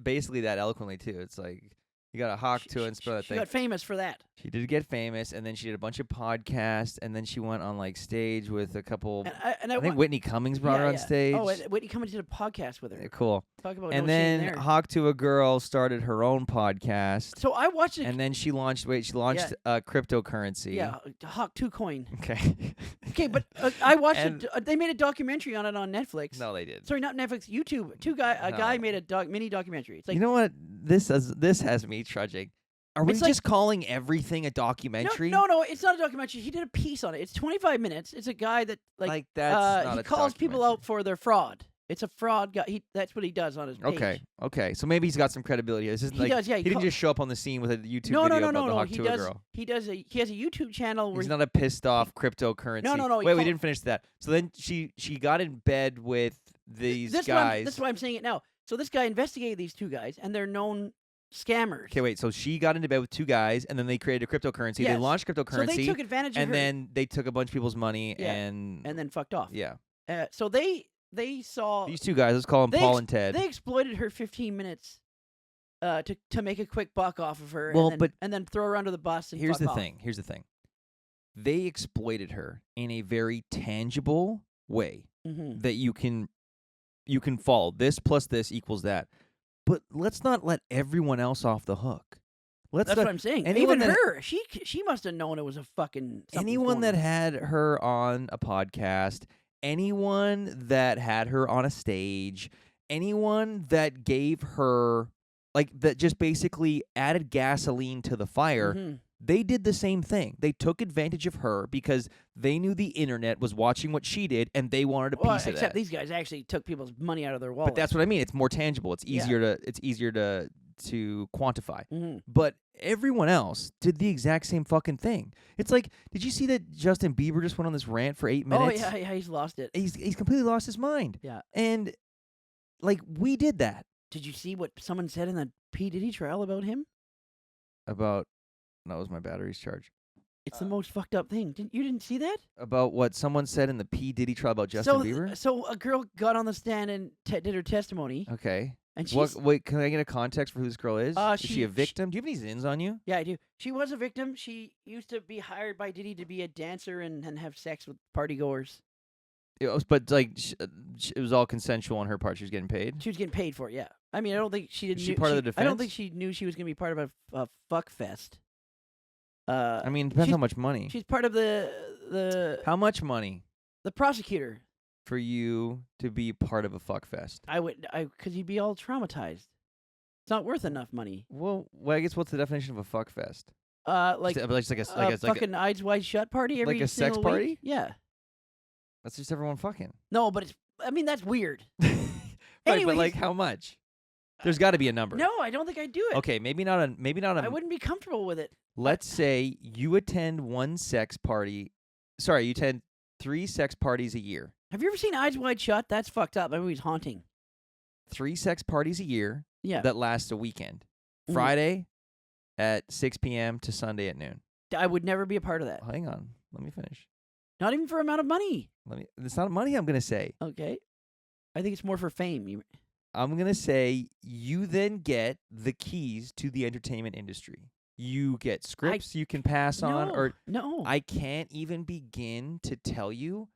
basically that eloquently too. It's like. You got a Hawk Tuah and spell that thing. She got famous for that. She did get famous, and then she did a bunch of podcasts, and then she went on like stage with a couple. I think Whitney Cummings brought her on stage. Oh, Whitney Cummings did a podcast with her. Yeah, cool. Talk about and then Hawk Tuah girl started her own podcast. So I watched it. And then she launched. Cryptocurrency. Yeah, Hawk Tuah coin. Okay. Okay, but I watched it. They made a documentary on it on Netflix. No, they did. Sorry, not Netflix. YouTube. A guy made a mini documentary. It's like, you know what? This has me trudging. Are we just calling everything a documentary? No, it's not a documentary. He did a piece on it. It's 25 minutes. It's a guy that that's not he calls people out for their fraud. It's a fraud guy. That's what he does on his page. Okay. So maybe he's got some credibility. He does. Yeah, he didn't just show up on the scene with a YouTube video about the Hawk Tuah girl. He has a YouTube channel where he's not a pissed off cryptocurrency. No. Wait, we didn't finish that. So then she got in bed with these guys. That's why I'm saying it now. So this guy investigated these two guys, and they're known scammers. Okay, wait. So she got into bed with two guys, and then they created a cryptocurrency. Yes. They launched cryptocurrency. So they took advantage of her. And then they took a bunch of people's money and then fucked off. Yeah. So they saw these two guys. Let's call them Paul and Ted. They exploited her 15 minutes to make a quick buck off of her. And then throw her under the bus. And Here's the thing. They exploited her in a very tangible way that you can follow. This plus this equals that. But let's not let everyone else off the hook. That's what I'm saying. Even her, she must have known it was a fucking. Anyone that had her on a podcast, anyone that had her on a stage, anyone that gave her that just basically added gasoline to the fire. They did the same thing. They took advantage of her because they knew the internet was watching what she did, and they wanted a piece of that. Except these guys actually took people's money out of their wallet. But that's what I mean. It's more tangible. It's easier to to quantify. Mm-hmm. But everyone else did the exact same fucking thing. It's like, did you see that Justin Bieber just went on this rant for 8 minutes? Oh, yeah, he's lost it. He's completely lost his mind. Yeah. And, like, we did that. Did you see what someone said in the P. Diddy trial about him? About, that was my battery's charged. It's the most fucked up thing. You didn't see that? About what someone said in the P. Diddy trial about Justin Bieber? So a girl got on the stand and did her testimony. Okay. And she's... Wait, can I get a context for who this girl is? Is she a victim? Do you have any zins on you? Yeah, I do. She was a victim. She used to be hired by Diddy to be a dancer and have sex with partygoers. But, like, it was all consensual on her part. She was getting paid? She was getting paid for it, yeah. I mean, I don't think she didn't... Is she part of the defense? I don't think she knew she was going to be part of a fuck fest. I mean, it depends how much money. She's part of the... How much money? The prosecutor. For you to be part of a fuck fest? Because you'd be all traumatized. It's not worth enough money. Well, I guess what's the definition of a fuck fest? Like a fucking eyes wide shut party every like a sex single party? week? Yeah. That's just everyone fucking. No, but that's weird. Right, Anyways, but like how much? There's got to be a number. No, I don't think I'd do it. Okay, maybe not a. I wouldn't be comfortable with it. Let's say you attend one sex party. Sorry, you attend 3 sex parties a year. Have you ever seen Eyes Wide Shut? That's fucked up. That movie's haunting. 3 sex parties a year. Yeah. That last a weekend. Mhm. Friday at 6 p.m. to Sunday at noon. I would never be a part of that. Hang on, let me finish. Not even for amount of money. It's not money. I'm gonna say. Okay. I think it's more for fame. I'm gonna say you then get the keys to the entertainment industry. You get scripts you can pass on, or no. I can't even begin to tell you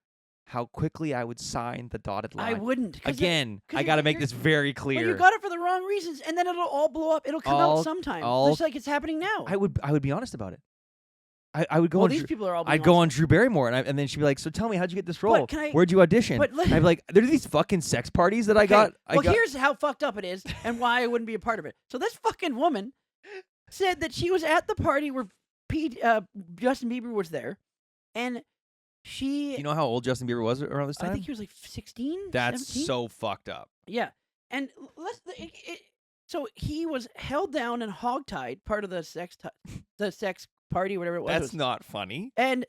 how quickly I would sign the dotted line. I wouldn't. Again, I got to make this very clear. Well, you got it for the wrong reasons, and then it'll all blow up. It'll come out sometime, just like it's happening now. I would be honest about it. I would go. Well, these people are all. I'd go on Drew Barrymore, and then she'd be like, "So tell me, how'd you get this role? Where'd you audition?" But I'd be like, "There's these fucking sex parties that I got." Here's how fucked up it is, and why I wouldn't be a part of it. So this fucking woman said that she was at the party where Justin Bieber was there, and she... You know how old Justin Bieber was around this time? I think he was like 16, That's 17? so fucked up. Yeah. And so he was held down and hogtied, part of the sex party, whatever it was. That's not funny. And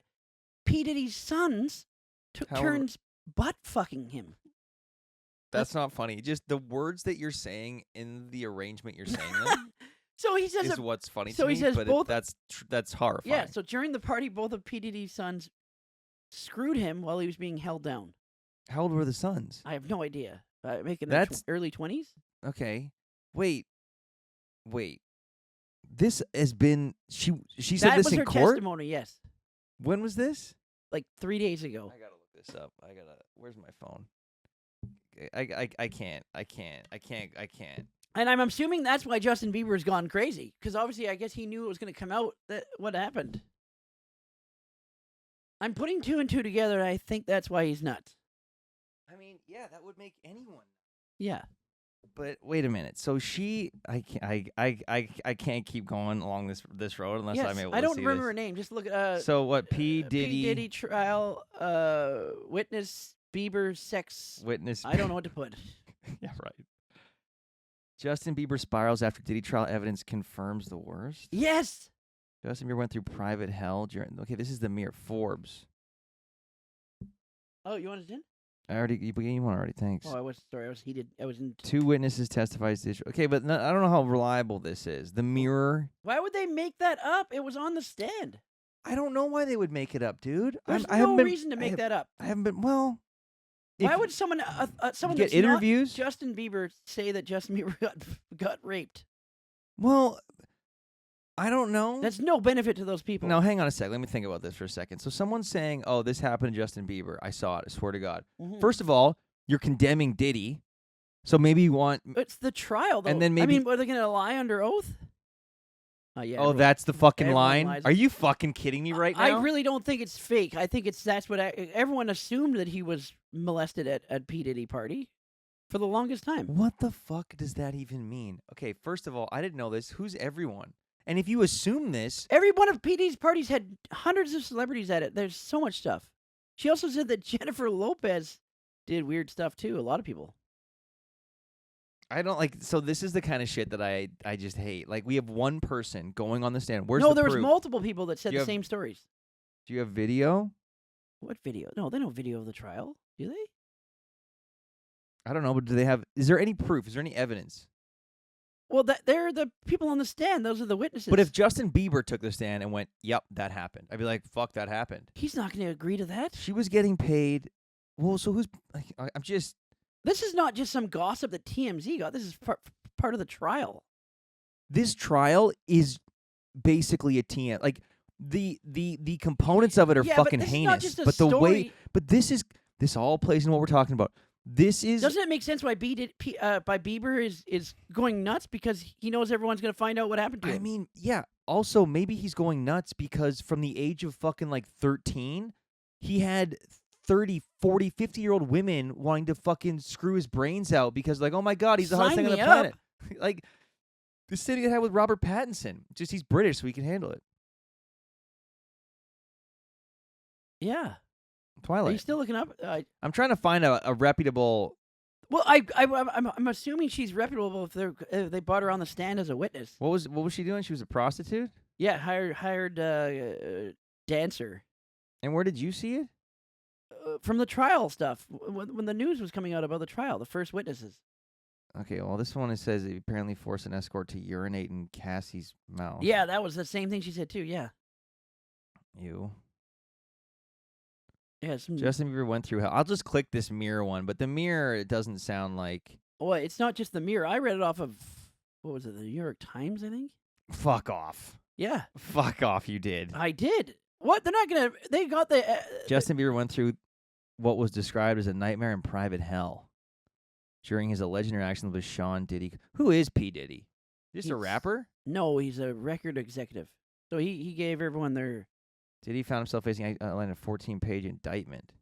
P. Diddy's sons took turns butt fucking him. That's not funny. Just the words that you're saying in the arrangement you're saying them. So he says is what's funny so to me, he says but that's horrifying. Yeah, so during the party, both of P. Diddy's sons screwed him while he was being held down. How old were the sons? I have no idea. Making that's early 20s? Okay. Wait. This has been... She said this in court? That was her testimony, yes. When was this? Like 3 days ago. I gotta look this up. Where's my phone? I can't. And I'm assuming that's why Justin Bieber's gone crazy. Because obviously, I guess he knew it was going to come out that what happened. I'm putting 2 and 2 together, and I think that's why he's nuts. I mean, yeah, that would make anyone. Yeah. But wait a minute. So I can't keep going along this road unless I'm able to see this. I don't remember her name. Just look at So what? P. Diddy. P. Diddy trial. Witness Bieber sex. Witness. I don't know what to put. Yeah, right. Justin Bieber spirals after Diddy trial evidence confirms the worst. Yes. Justin Bieber went through private hell during. Okay, this is the Mirror Forbes. Oh, you want it in? You won already. Thanks. Oh, I was sorry. I was heated. I was in. 2 witnesses testified to. Okay, but I don't know how reliable this is. The Mirror. Why would they make that up? It was on the stand. I don't know why they would make it up, dude. There's no reason to make that up. I haven't been. Well. Why would someone get interviews? Not Justin Bieber say that Justin Bieber got raped? Well, I don't know. That's no benefit to those people. No, hang on a sec. Let me think about this for a second. So someone's saying, "Oh, this happened to Justin Bieber. I saw it. I swear to God." Mm-hmm. First of all, you're condemning Diddy, so maybe you want. It's the trial, though. And then maybe. I mean, are they going to lie under oath? Yeah. Oh, that's the fucking line? Lies. Are you fucking kidding me right now? I really don't think it's fake. I think that's what everyone assumed, that he was molested at P. Diddy party for the longest time. What the fuck does that even mean? Okay, first of all, I didn't know this. Who's everyone? And if you assume this... Every one of P. Diddy's parties had hundreds of celebrities at it. There's so much stuff. She also said that Jennifer Lopez did weird stuff, too. A lot of people. I don't like. So this is the kind of shit that I just hate. Like, we have one person going on the stand. Where's no, the there was proof? multiple people that said the same stories. Do you have video? What video? No, they don't video of the trial. Do they? I don't know, but do they have? Is there any proof? Is there any evidence? Well, they're the people on the stand. Those are the witnesses. But if Justin Bieber took the stand and went, "Yep, that happened," I'd be like, "Fuck, that happened." He's not going to agree to that. She was getting paid. Well, so who's? I'm just. This is not just some gossip that TMZ got. This is part of the trial. This trial is basically a TM. Like the components of it are fucking heinous. But the way. But this all plays in what we're talking about. This is. Doesn't it make sense why Bieber is going nuts because he knows everyone's going to find out what happened to him? I mean, yeah. Also, maybe he's going nuts because from the age of fucking like 13, he had 30, 40, 50-year-old women wanting to fucking screw his brains out because like, oh my God, he's the hottest thing on the planet. Like the same thing that had with Robert Pattinson. Just he's British, so he can handle it. Yeah. Twilight. Are you still looking up? I'm trying to find a reputable. Well, I'm assuming she's reputable if they brought her on the stand as a witness. What was she doing? She was a prostitute? Yeah, hired dancer. And where did you see it? From the trial stuff. When the news was coming out about the trial, the first witnesses. Okay, well, this one it says he apparently forced an escort to urinate in Cassie's mouth. Yeah, that was the same thing she said too. Yeah. Ew. Yeah, Justin Bieber went through hell. I'll just click this Mirror one, but the Mirror, it doesn't sound like. Well, it's not just the Mirror. I read it off of, what was it, the New York Times, I think? Fuck off. Yeah. Fuck off, you did. I did. What? They're not going to, they got the. Justin Bieber went through what was described as a nightmare in private hell during his alleged interaction with Sean Diddy. Who is P. Diddy? Just a rapper? No, he's a record executive. So he gave everyone their. Diddy found himself facing a 14-page indictment.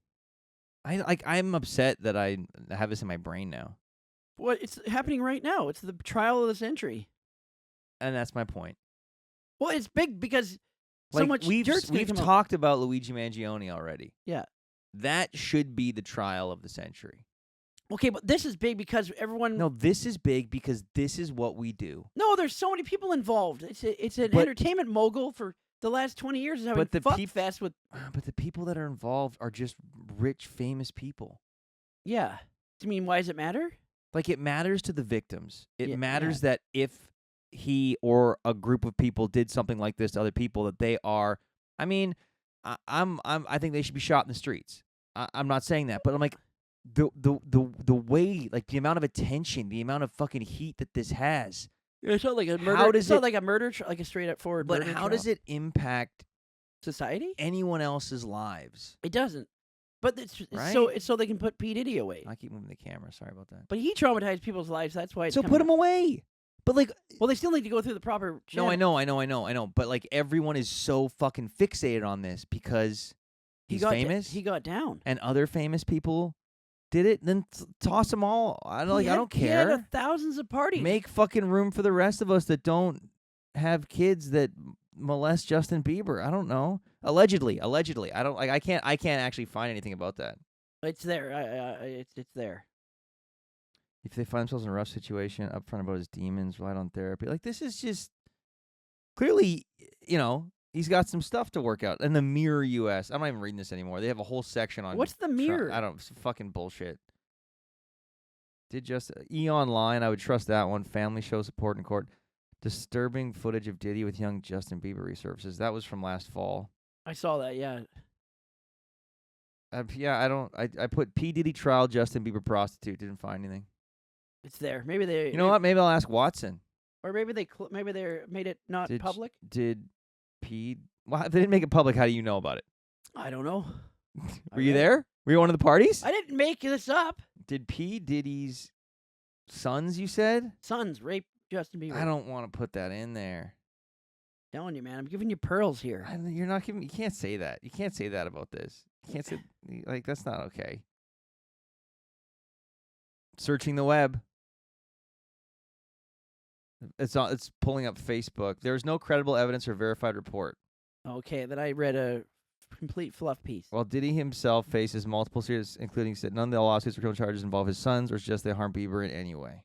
I'm upset that I have this in my brain now. What? It's happening right now. It's the trial of the century. And that's my point. Well, it's big because so much dirt's we've talked about Luigi Mangione already. Yeah. That should be the trial of the century. Okay, but this is big because everyone. No, this is big because this is what we do. No, there's so many people involved. It's an entertainment mogul for the last 20 years is having fuck fest with. But the people that are involved are just rich, famous people. Yeah. I mean, why does it matter? Like, it matters to the victims. It matters that if he or a group of people did something like this to other people, that they are. I mean, I think they should be shot in the streets. I'm not saying that, but I'm like, the way, like the amount of attention, the amount of fucking heat that this has. It's not like a murder. It's not like a murder, like a straight up forward. But how does it impact society? Anyone else's lives? It doesn't. But it's so they can put P. Diddy away. I keep moving the camera. Sorry about that. But he traumatized people's lives. That's why. So put him away. But like, well, they still need to go through the proper channel. No, I know. But like, everyone is so fucking fixated on this because he's famous. He got down, and other famous people did it. Then toss them all. I don't care. He had thousands of parties. Make fucking room for the rest of us that don't have kids that molest Justin Bieber. I don't know. Allegedly. I don't like. I can't actually find anything about that. It's there. It's there. If they find themselves in a rough situation, upfront about his demons, right on therapy. Like, this is just clearly, he's got some stuff to work out. And the Mirror US, I'm not even reading this anymore. They have a whole section on. What's the Mirror? I don't. Fucking bullshit. E-Online, I would trust that one. Family show support in court. Disturbing footage of Diddy with young Justin Bieber resurfaces. That was from last fall. I saw that. Yeah. I put P. Diddy trial, Justin Bieber prostitute. Didn't find anything. It's there. Maybe they. You know what? Maybe I'll ask Watson. Or maybe they made it not public. Well, if they didn't make it public, how do you know about it? I don't know. Were you there? Were you one of the parties? I didn't make this up. Did P. Diddy's sons, you said? Sons rape Justin Bieber. I don't want to put that in there. Telling you, man. I'm giving you pearls here. You're not giving. You can't say that. You can't say that about this. You can't say that's not okay. Searching the web. It's pulling up Facebook. There's no credible evidence or verified report. Okay, then I read a complete fluff piece. While Diddy himself faces multiple serious, including said none of the lawsuits or criminal charges involve his sons or suggest they harm Bieber in any way.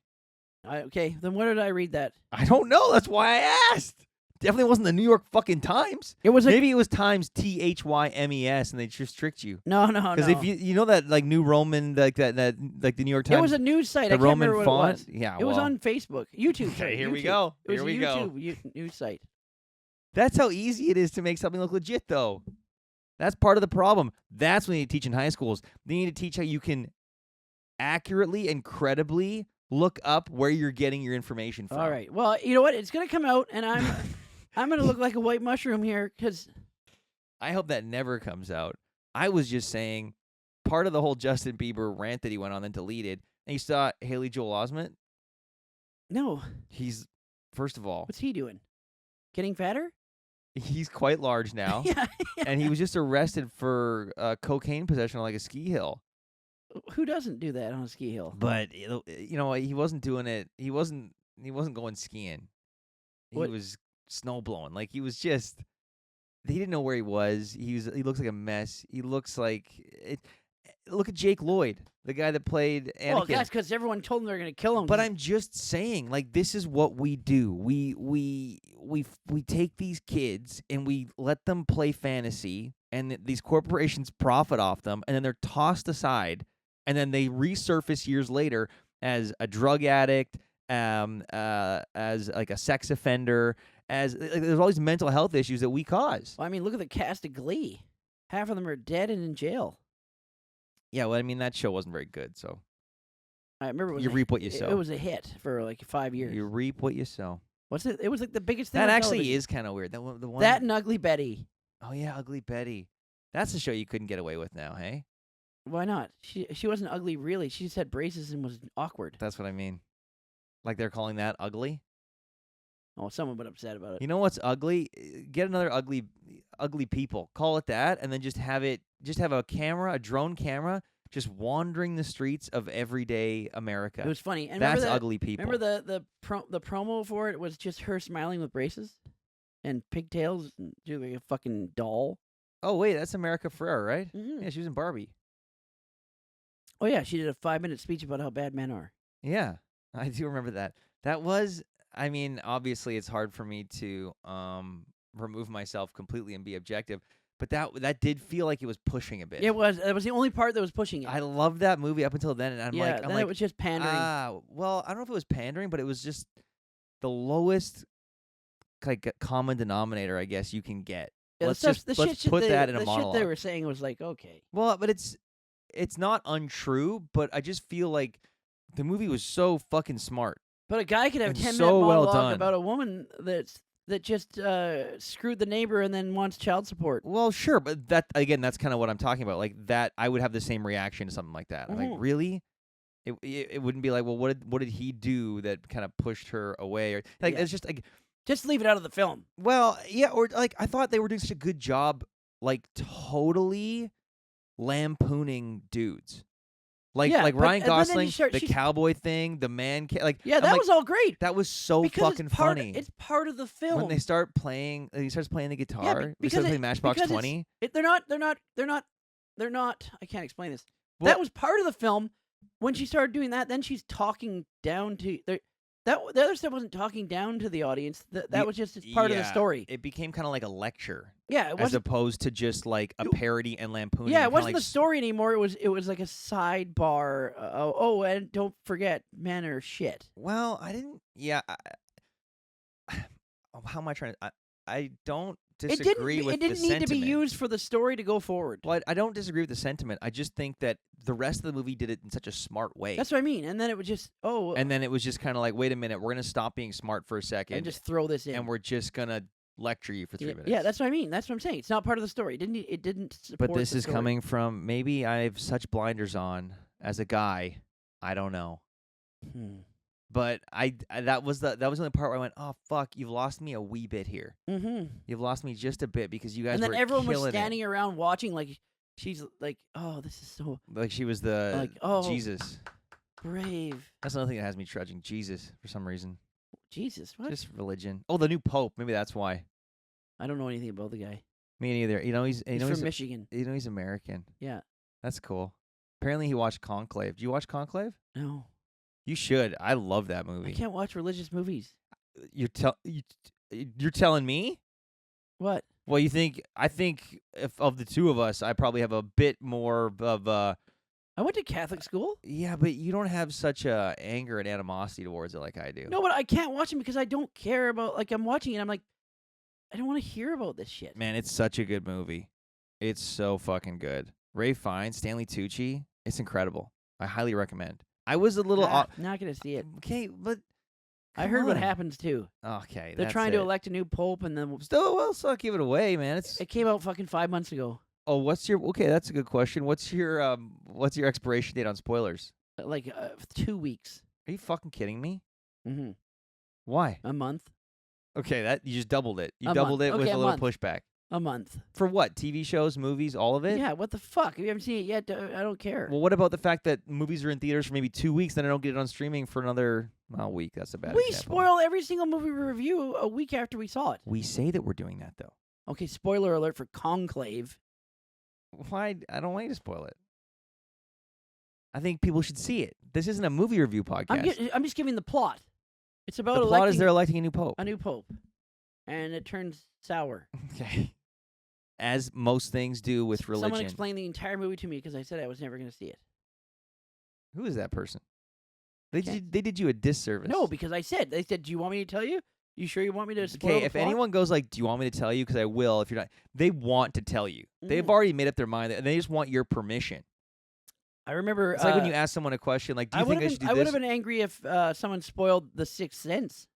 Okay, then where did I read that? I don't know. That's why I asked. Definitely wasn't the New York fucking Times. It was maybe it was Times THYMES, and they just tricked you. No. Because if you know that like new Roman like that like the New York Times. It was a news site. The I can't Roman remember font. what it was. Yeah, it was on Facebook, YouTube. Okay, here YouTube. we go. It was Here we a go. YouTube news site. That's how easy it is to make something look legit, though. That's part of the problem. That's what they need to teach in high schools. They need to teach how you can accurately and credibly look up where you're getting your information from. All right. Well, you know what? It's going to come out, and I'm going to look like a white mushroom here because I hope that never comes out. I was just saying part of the whole Justin Bieber rant that he went on and deleted, and you saw Haley Joel Osment? No. He's, first of all. What's he doing? Getting fatter? He's quite large now. Yeah. And he was just arrested for cocaine possession on like a ski hill. Who doesn't do that on a ski hill? But you know, he wasn't doing it. He wasn't going skiing. He was snow blowing. Like he was just. He didn't know where he was. He looks like a mess. He looks like it. Look at Jake Lloyd, the guy that played Anakin. Well, that's because everyone told him they're going to kill him. But I'm just saying, like, this is what we do. We take these kids and we let them play fantasy, and these corporations profit off them, and then they're tossed aside, and then they resurface years later as a drug addict, as like a sex offender, as like, there's all these mental health issues that we cause. Well, I mean, look at the cast of Glee. Half of them are dead and in jail. Yeah, well, I mean, that show wasn't very good, so. I remember you reap what you sow. It was a hit for like 5 years. You reap what you sow. What's it? It was like the biggest thing. That on actually television. is kind of weird. The one that and Ugly Betty. Oh yeah, Ugly Betty. That's a show you couldn't get away with now, hey? Why not? She wasn't ugly really. She just had braces and was awkward. That's what I mean. Like they're calling that ugly? Oh, someone got upset about it. You know what's ugly? Get another ugly people. Call it that, and then just have a camera, a drone camera, just wandering the streets of everyday America. It was funny. And that's ugly people. Remember the promo for it was just her smiling with braces and pigtails and doing like a fucking doll. Oh wait, that's America Ferrera, right? Mm-hmm. Yeah, she was in Barbie. Oh yeah, she did a 5-minute speech about how bad men are. Yeah, I do remember that. That was, I mean, obviously it's hard for me to remove myself completely and be objective. But that did feel like it was pushing a bit. It was. That was the only part that was pushing it. I loved that movie up until then, and I'm like, it was just pandering. Well, I don't know if it was pandering, but it was just the lowest like common denominator, I guess you can get. Yeah, let's put that in a monologue. The shit they were saying was like, okay. Well, but it's not untrue, but I just feel like the movie was so fucking smart. But a guy could have 10-minute so monologue well done about a woman that just screwed the neighbor and then wants child support. Well, sure, but that's kind of what I'm talking about. Like that, I would have the same reaction to something like that. Mm-hmm. Like, really? It wouldn't be like, well, what did he do that kind of pushed her away? Or like, it's just like, just leave it out of the film. Well, yeah, or like I thought they were doing such a good job, like totally lampooning dudes. Like Ryan Gosling, the cowboy thing, the man, that was all great. That was so fucking funny. It's part of the film. When he starts playing the guitar, they start playing Matchbox 20. They're not. I can't explain this. Well, that was part of the film. When she started doing that, then she's talking down to the other stuff wasn't talking down to the audience. That was just part of the story. It became kind of like a lecture. Yeah, as opposed to just like a parody and lampooning. Yeah, it wasn't the story anymore. It was like a sidebar. And don't forget, men are shit. Well, I didn't. Yeah. How am I trying to? I don't disagree with the sentiment. It didn't need to be used for the story to go forward. Well, I don't disagree with the sentiment. I just think that the rest of the movie did it in such a smart way. That's what I mean. And then it was just And then it was just kind of like, wait a minute, we're gonna stop being smart for a second and just throw this in, and we're just gonna lecture you for 3 minutes. Yeah, that's what I mean. That's what I'm saying. It's not part of the story. It didn't support. But this is story. coming from maybe I have such blinders on as a guy. I don't know. But that was the only part where I went, oh fuck, you've lost me a wee bit here. Mm-hmm. You've lost me just a bit because you guys. And then were everyone was killing standing around watching, like she's like, oh, this is so. Like she was the like, oh, Jesus. Brave. That's another thing that has me trudging. Jesus for some reason. Jesus, what? Just religion. Oh, the new pope. Maybe that's why. I don't know anything about the guy. Me neither. You know he's from Michigan. You know he's American. Yeah. That's cool. Apparently he watched Conclave. Did you watch Conclave? No. You should. I love that movie. I can't watch religious movies. You're telling me? What? Well, I think if of the two of us, I probably have a bit more of a. I went to Catholic school. Yeah, but you don't have such a anger and animosity towards it like I do. No, but I can't watch them because I don't care about. Like I'm watching it, I'm like, I don't want to hear about this shit. Man, it's such a good movie. It's so fucking good. Ray Fiennes, Stanley Tucci, it's incredible. I highly recommend. I was a little not gonna see it. Okay, but I heard what happens too. Okay, they're trying to elect a new pope, and then still give it away, man. It came out fucking 5 months ago. Oh, what's your okay? That's a good question. What's your expiration date on spoilers? 2 weeks. Are you fucking kidding me? Mm-hmm. Why? A month. Okay, that you just doubled it. You doubled it with a little pushback. A month. For what? TV shows, movies, all of it? Yeah, what the fuck? If you haven't seen it yet, I don't care. Well, what about the fact that movies are in theaters for maybe 2 weeks, then I don't get it on streaming for another week? That's a bad example. We spoil every single movie we review a week after we saw it. We say that we're doing that, though. Okay, spoiler alert for Conclave. Why? I don't want you to spoil it. I think people should see it. This isn't a movie review podcast. I'm just giving the plot. It's about the plot is they're electing a new pope. A new pope. And it turns sour. Okay. As most things do with religion. Someone explained the entire movie to me because I said I was never going to see it. Who is that person? They did you a disservice. No, because they said, do you want me to tell you? You sure you want me to spoil Okay, the if plot? anyone goes like, do you want me to tell you? Because I will if you're not. They want to tell you. They've already made up their mind, and they just want your permission. I remember... It's like when you ask someone a question, like, do you think I should do this? I would have been angry if someone spoiled The Sixth Sense.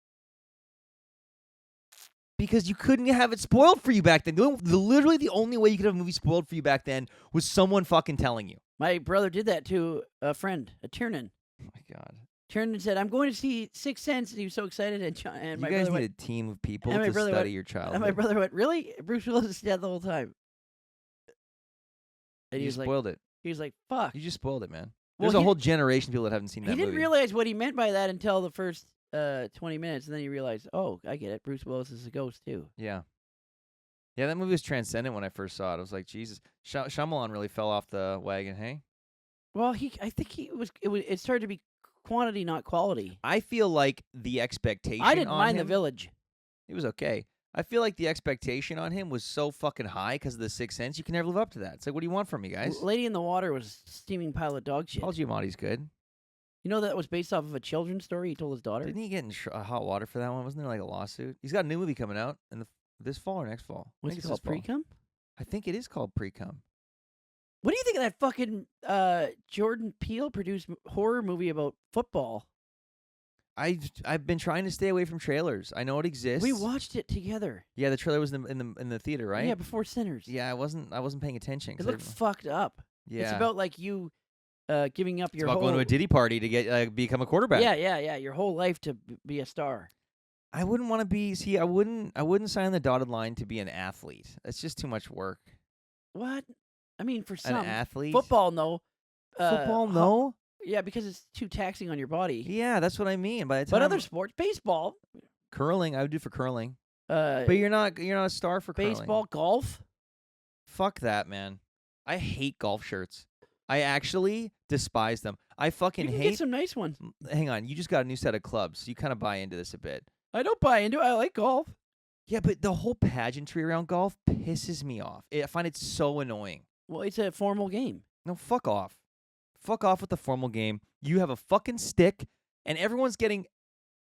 Because you couldn't have it spoiled for you back then. Literally the only way you could have a movie spoiled for you back then was someone fucking telling you. My brother did that to a friend, a Tiernan. Oh, my God. Tiernan said, I'm going to see Sixth Sense, and he was so excited. And my guys brother need a team of people to study your childhood. And my brother went, really? Bruce Willis is dead the whole time. And you spoiled it. He was like, fuck. You just spoiled it, man. There's a whole generation of people that haven't seen that movie. He didn't realize what he meant by that until the first 20 minutes, and then he realized, oh, I get it. Bruce Willis is a ghost, too. Yeah. Yeah, that movie was transcendent when I first saw it. I was like, Jesus. Shyamalan really fell off the wagon, hey? Well, I think it started to be quantity, not quality. I feel like the expectation I didn't on mind him, The Village. It was okay. I feel like the expectation on him was so fucking high because of The Sixth Sense. You can never live up to that. It's like, what do you want from me, guys? Lady in the Water was a steaming pile of dog shit. Paul Giamatti's good. You know that was based off of a children's story he told his daughter? Didn't he get in hot water for that one? Wasn't there like a lawsuit? He's got a new movie coming out in this fall or next fall. What's it called, Pre-Cum? I think it is called Pre-Cum. What do you think of that fucking Jordan Peele produced horror movie about football? I've been trying to stay away from trailers. I know it exists. We watched it together. Yeah, the trailer was in the theater, right? Yeah, before Sinners. Yeah, I wasn't paying attention. It looked fucked up. Yeah, it's about like you giving up your whole... going to a Diddy party to get become a quarterback. Yeah. Your whole life to be a star. I wouldn't want to be. See, I wouldn't sign the dotted line to be an athlete. That's just too much work. What? I mean, for some an athlete, football, no. Football, no. Yeah, because it's too taxing on your body. Yeah, that's what I mean. By the time, but other sports, baseball, curling, I would do for curling. But you're not a star for curling. Baseball, golf. Fuck that, man. I hate golf shirts. I actually despise them. I fucking hate. Get some nice ones. Hang on, you just got a new set of clubs. So you kind of buy into this a bit. I don't buy into it. I like golf. Yeah, but the whole pageantry around golf pisses me off. I find it so annoying. Well, it's a formal game. No, fuck off. Fuck off with the formal game. You have a fucking stick, and everyone's getting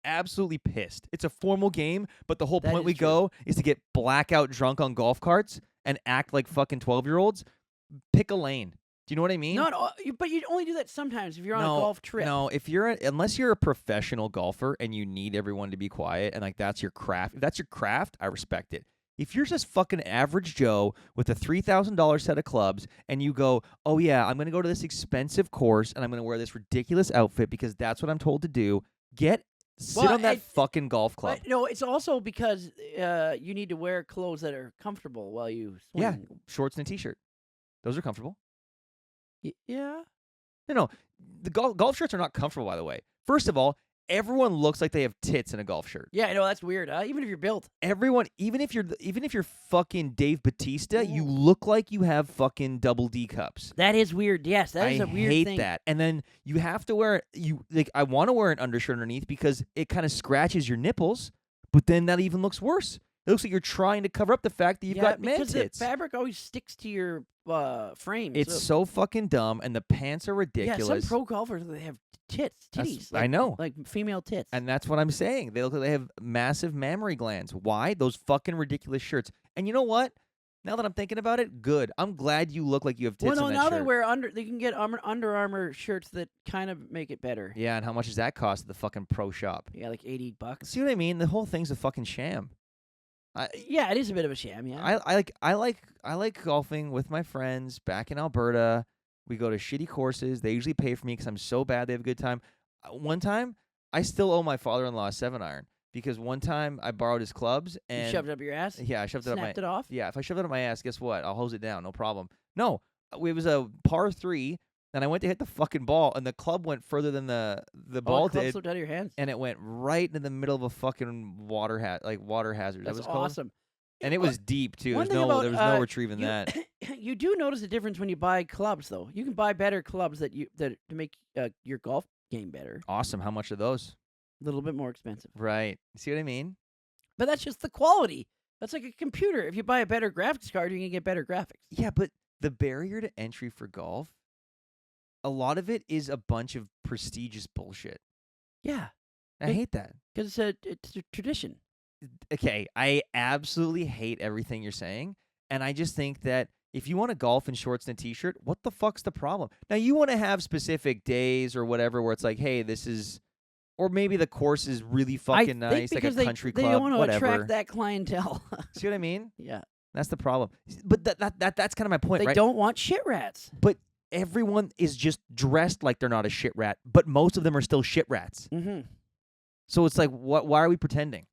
absolutely pissed. It's a formal game, but the whole point we go is to get blackout drunk on golf carts and act like fucking 12-year-olds. Pick a lane. Do you know what I mean? Not all, but you only do that sometimes if you're on a golf trip. No, unless you're a professional golfer and you need everyone to be quiet and like that's your craft. If that's your craft, I respect it. If you're just fucking average Joe with a $3,000 set of clubs and you go, oh yeah, I'm going to go to this expensive course and I'm going to wear this ridiculous outfit because that's what I'm told to do, sit on that fucking golf club. No, it's also because you need to wear clothes that are comfortable while you swing. Yeah, shorts and a t-shirt. Those are comfortable. Yeah. No. The golf shirts are not comfortable, by the way. First of all, everyone looks like they have tits in a golf shirt. Yeah, I know that's weird. Even if you're built. Everyone, even if you're fucking Dave Bautista, you look like you have fucking double D cups. That is weird. Yes, that is a weird thing. I hate that. And then you have to wear I want to wear an undershirt underneath because it kind of scratches your nipples, but then that even looks worse. It looks like you're trying to cover up the fact that you've got man tits. Because the fabric always sticks to your frame. It's so fucking dumb, and the pants are ridiculous. Yeah, some pro golfers, they have titties. I know. Like female tits. And that's what I'm saying. They look like they have massive mammary glands. Why? Those fucking ridiculous shirts. And you know what? Now that I'm thinking about it, good. I'm glad you look like you have tits well, no, in that now shirt. they can get Under Armour shirts that kind of make it better. Yeah, and how much does that cost at the fucking pro shop? Yeah, like $80. See what I mean? The whole thing's a fucking sham. Yeah, it is a bit of a sham. Yeah, I like golfing with my friends back in Alberta. We go to shitty courses. They usually pay for me because I'm so bad. They have a good time. One time, I still owe my father-in-law a 7-iron because one time I borrowed his clubs and you shoved it up your ass. Yeah, I shoved it up my. Snapped it off. Yeah, if I shoved it up my ass, guess what? I'll hose it down, no problem. No, it was a par 3. And I went to hit the fucking ball, and the club went further than the ball the did. slipped out of your hands. And it went right into the middle of a fucking water hazard. That's that was awesome. And it was deep too. There was no retrieving that. You do notice a difference when you buy clubs, though. You can buy better clubs that to make your golf game better. Awesome. How much are those? A little bit more expensive. Right. See what I mean? But that's just the quality. That's like a computer. If you buy a better graphics card, you can get better graphics. Yeah, but the barrier to entry for golf, a lot of it is a bunch of prestigious bullshit. Yeah. I hate that. Because it's a tradition. Okay, I absolutely hate everything you're saying, and I just think that if you want to golf in shorts and a t-shirt, what the fuck's the problem? Now, you want to have specific days or whatever where it's like, hey, this is, or maybe the course is really fucking nice, like a country club, they don't want to whatever. attract that clientele. See what I mean? Yeah. That's the problem. But that's kind of my point, right? They don't want shit rats. But everyone is just dressed like they're not a shit rat, but most of them are still shit rats. Mm-hmm. So it's like, why are we pretending?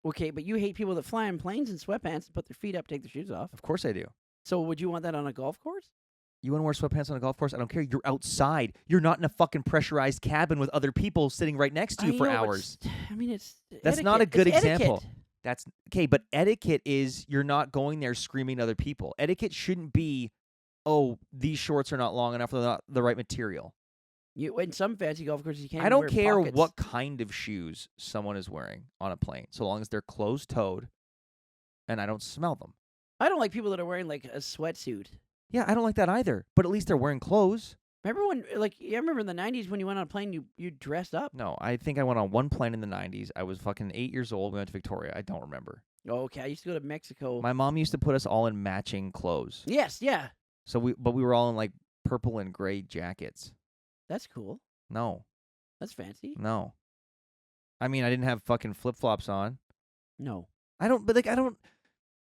Okay, but you hate people that fly on planes in sweatpants and put their feet up, take their shoes off. Of course I do. So would you want that on a golf course? You want to wear sweatpants on a golf course? I don't care. You're outside. You're not in a fucking pressurized cabin with other people sitting right next to you for hours. It's That's etiquette. not a good it's example. Etiquette. That's okay, but etiquette is you're not going there screaming at other people. Etiquette shouldn't be, oh, these shorts are not long enough, they're not the right material. In some fancy golf courses, you can't. I don't wear care pockets. what kind of shoes someone is wearing on a plane, so long as they're closed-toed, and I don't smell them. I don't like people that are wearing like a sweatsuit. Yeah, I don't like that either. But at least they're wearing clothes. Remember when, I remember in the 90s when you went on a plane, you dressed up? No, I think I went on one plane in the 90s. I was fucking 8 years old. We went to Victoria. I don't remember. Oh, okay. I used to go to Mexico. My mom used to put us all in matching clothes. Yes, yeah. So we were all in like purple and gray jackets. That's cool. No. That's fancy. No. I mean, I didn't have fucking flip-flops on. No.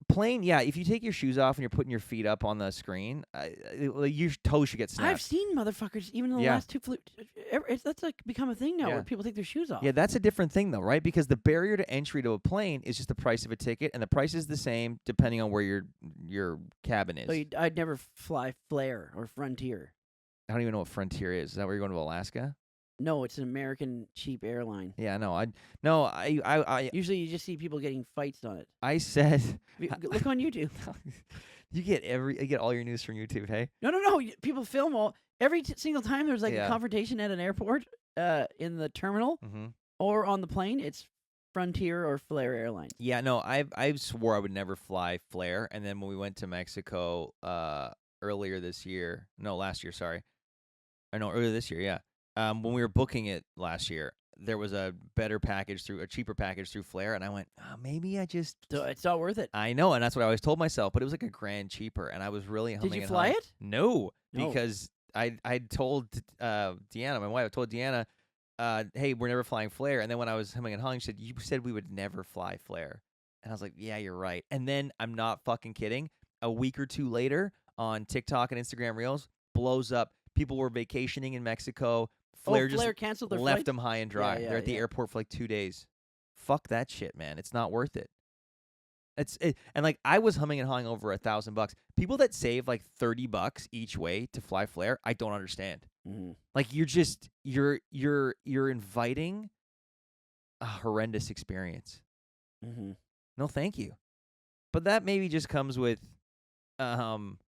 Plane, yeah, if you take your shoes off and you're putting your feet up on the screen, your toes should get snapped. I've seen motherfuckers, even in the last two that's like become a thing now where people take their shoes off. Yeah, that's a different thing though, right? Because the barrier to entry to a plane is just the price of a ticket, and the price is the same depending on where your cabin is. So I'd never fly Flair or Frontier. I don't even know what Frontier is. Is that where you're going to Alaska? No, it's an American cheap airline. Yeah, no, I usually you just see people getting fights on it. I said, look on YouTube. You get all your news from YouTube, hey? No. People film every single time there's like a confrontation at an airport, in the terminal, or on the plane. It's Frontier or Flair Airline. Yeah, no, I swore I would never fly Flair, and then when we went to Mexico earlier this year, last year, sorry, earlier this year, yeah. When we were booking it last year, there was a cheaper package through Flair, and I went, maybe I just... So it's not worth it. I know, and that's what I always told myself, but it was like $1,000 cheaper, and I was really humming. Did you fly it? No, because I told Deanna, my wife, I told Deanna, hey, we're never flying Flair, and then when I was humming and hawing, she said, you said we would never fly Flair. And I was like, yeah, you're right. And then, I'm not fucking kidding, a week or two later, on TikTok and Instagram Reels, blows up. People were vacationing in Mexico. Flair just canceled their left flight? them high and dry. Yeah, They're at the airport for like 2 days. Fuck that shit, man. It's not worth it. And like I was humming and hawing over $1,000. People that save like $30 each way to fly Flair, I don't understand. Mm-hmm. Like you're inviting a horrendous experience. Mm-hmm. No, thank you. But that maybe just comes with, I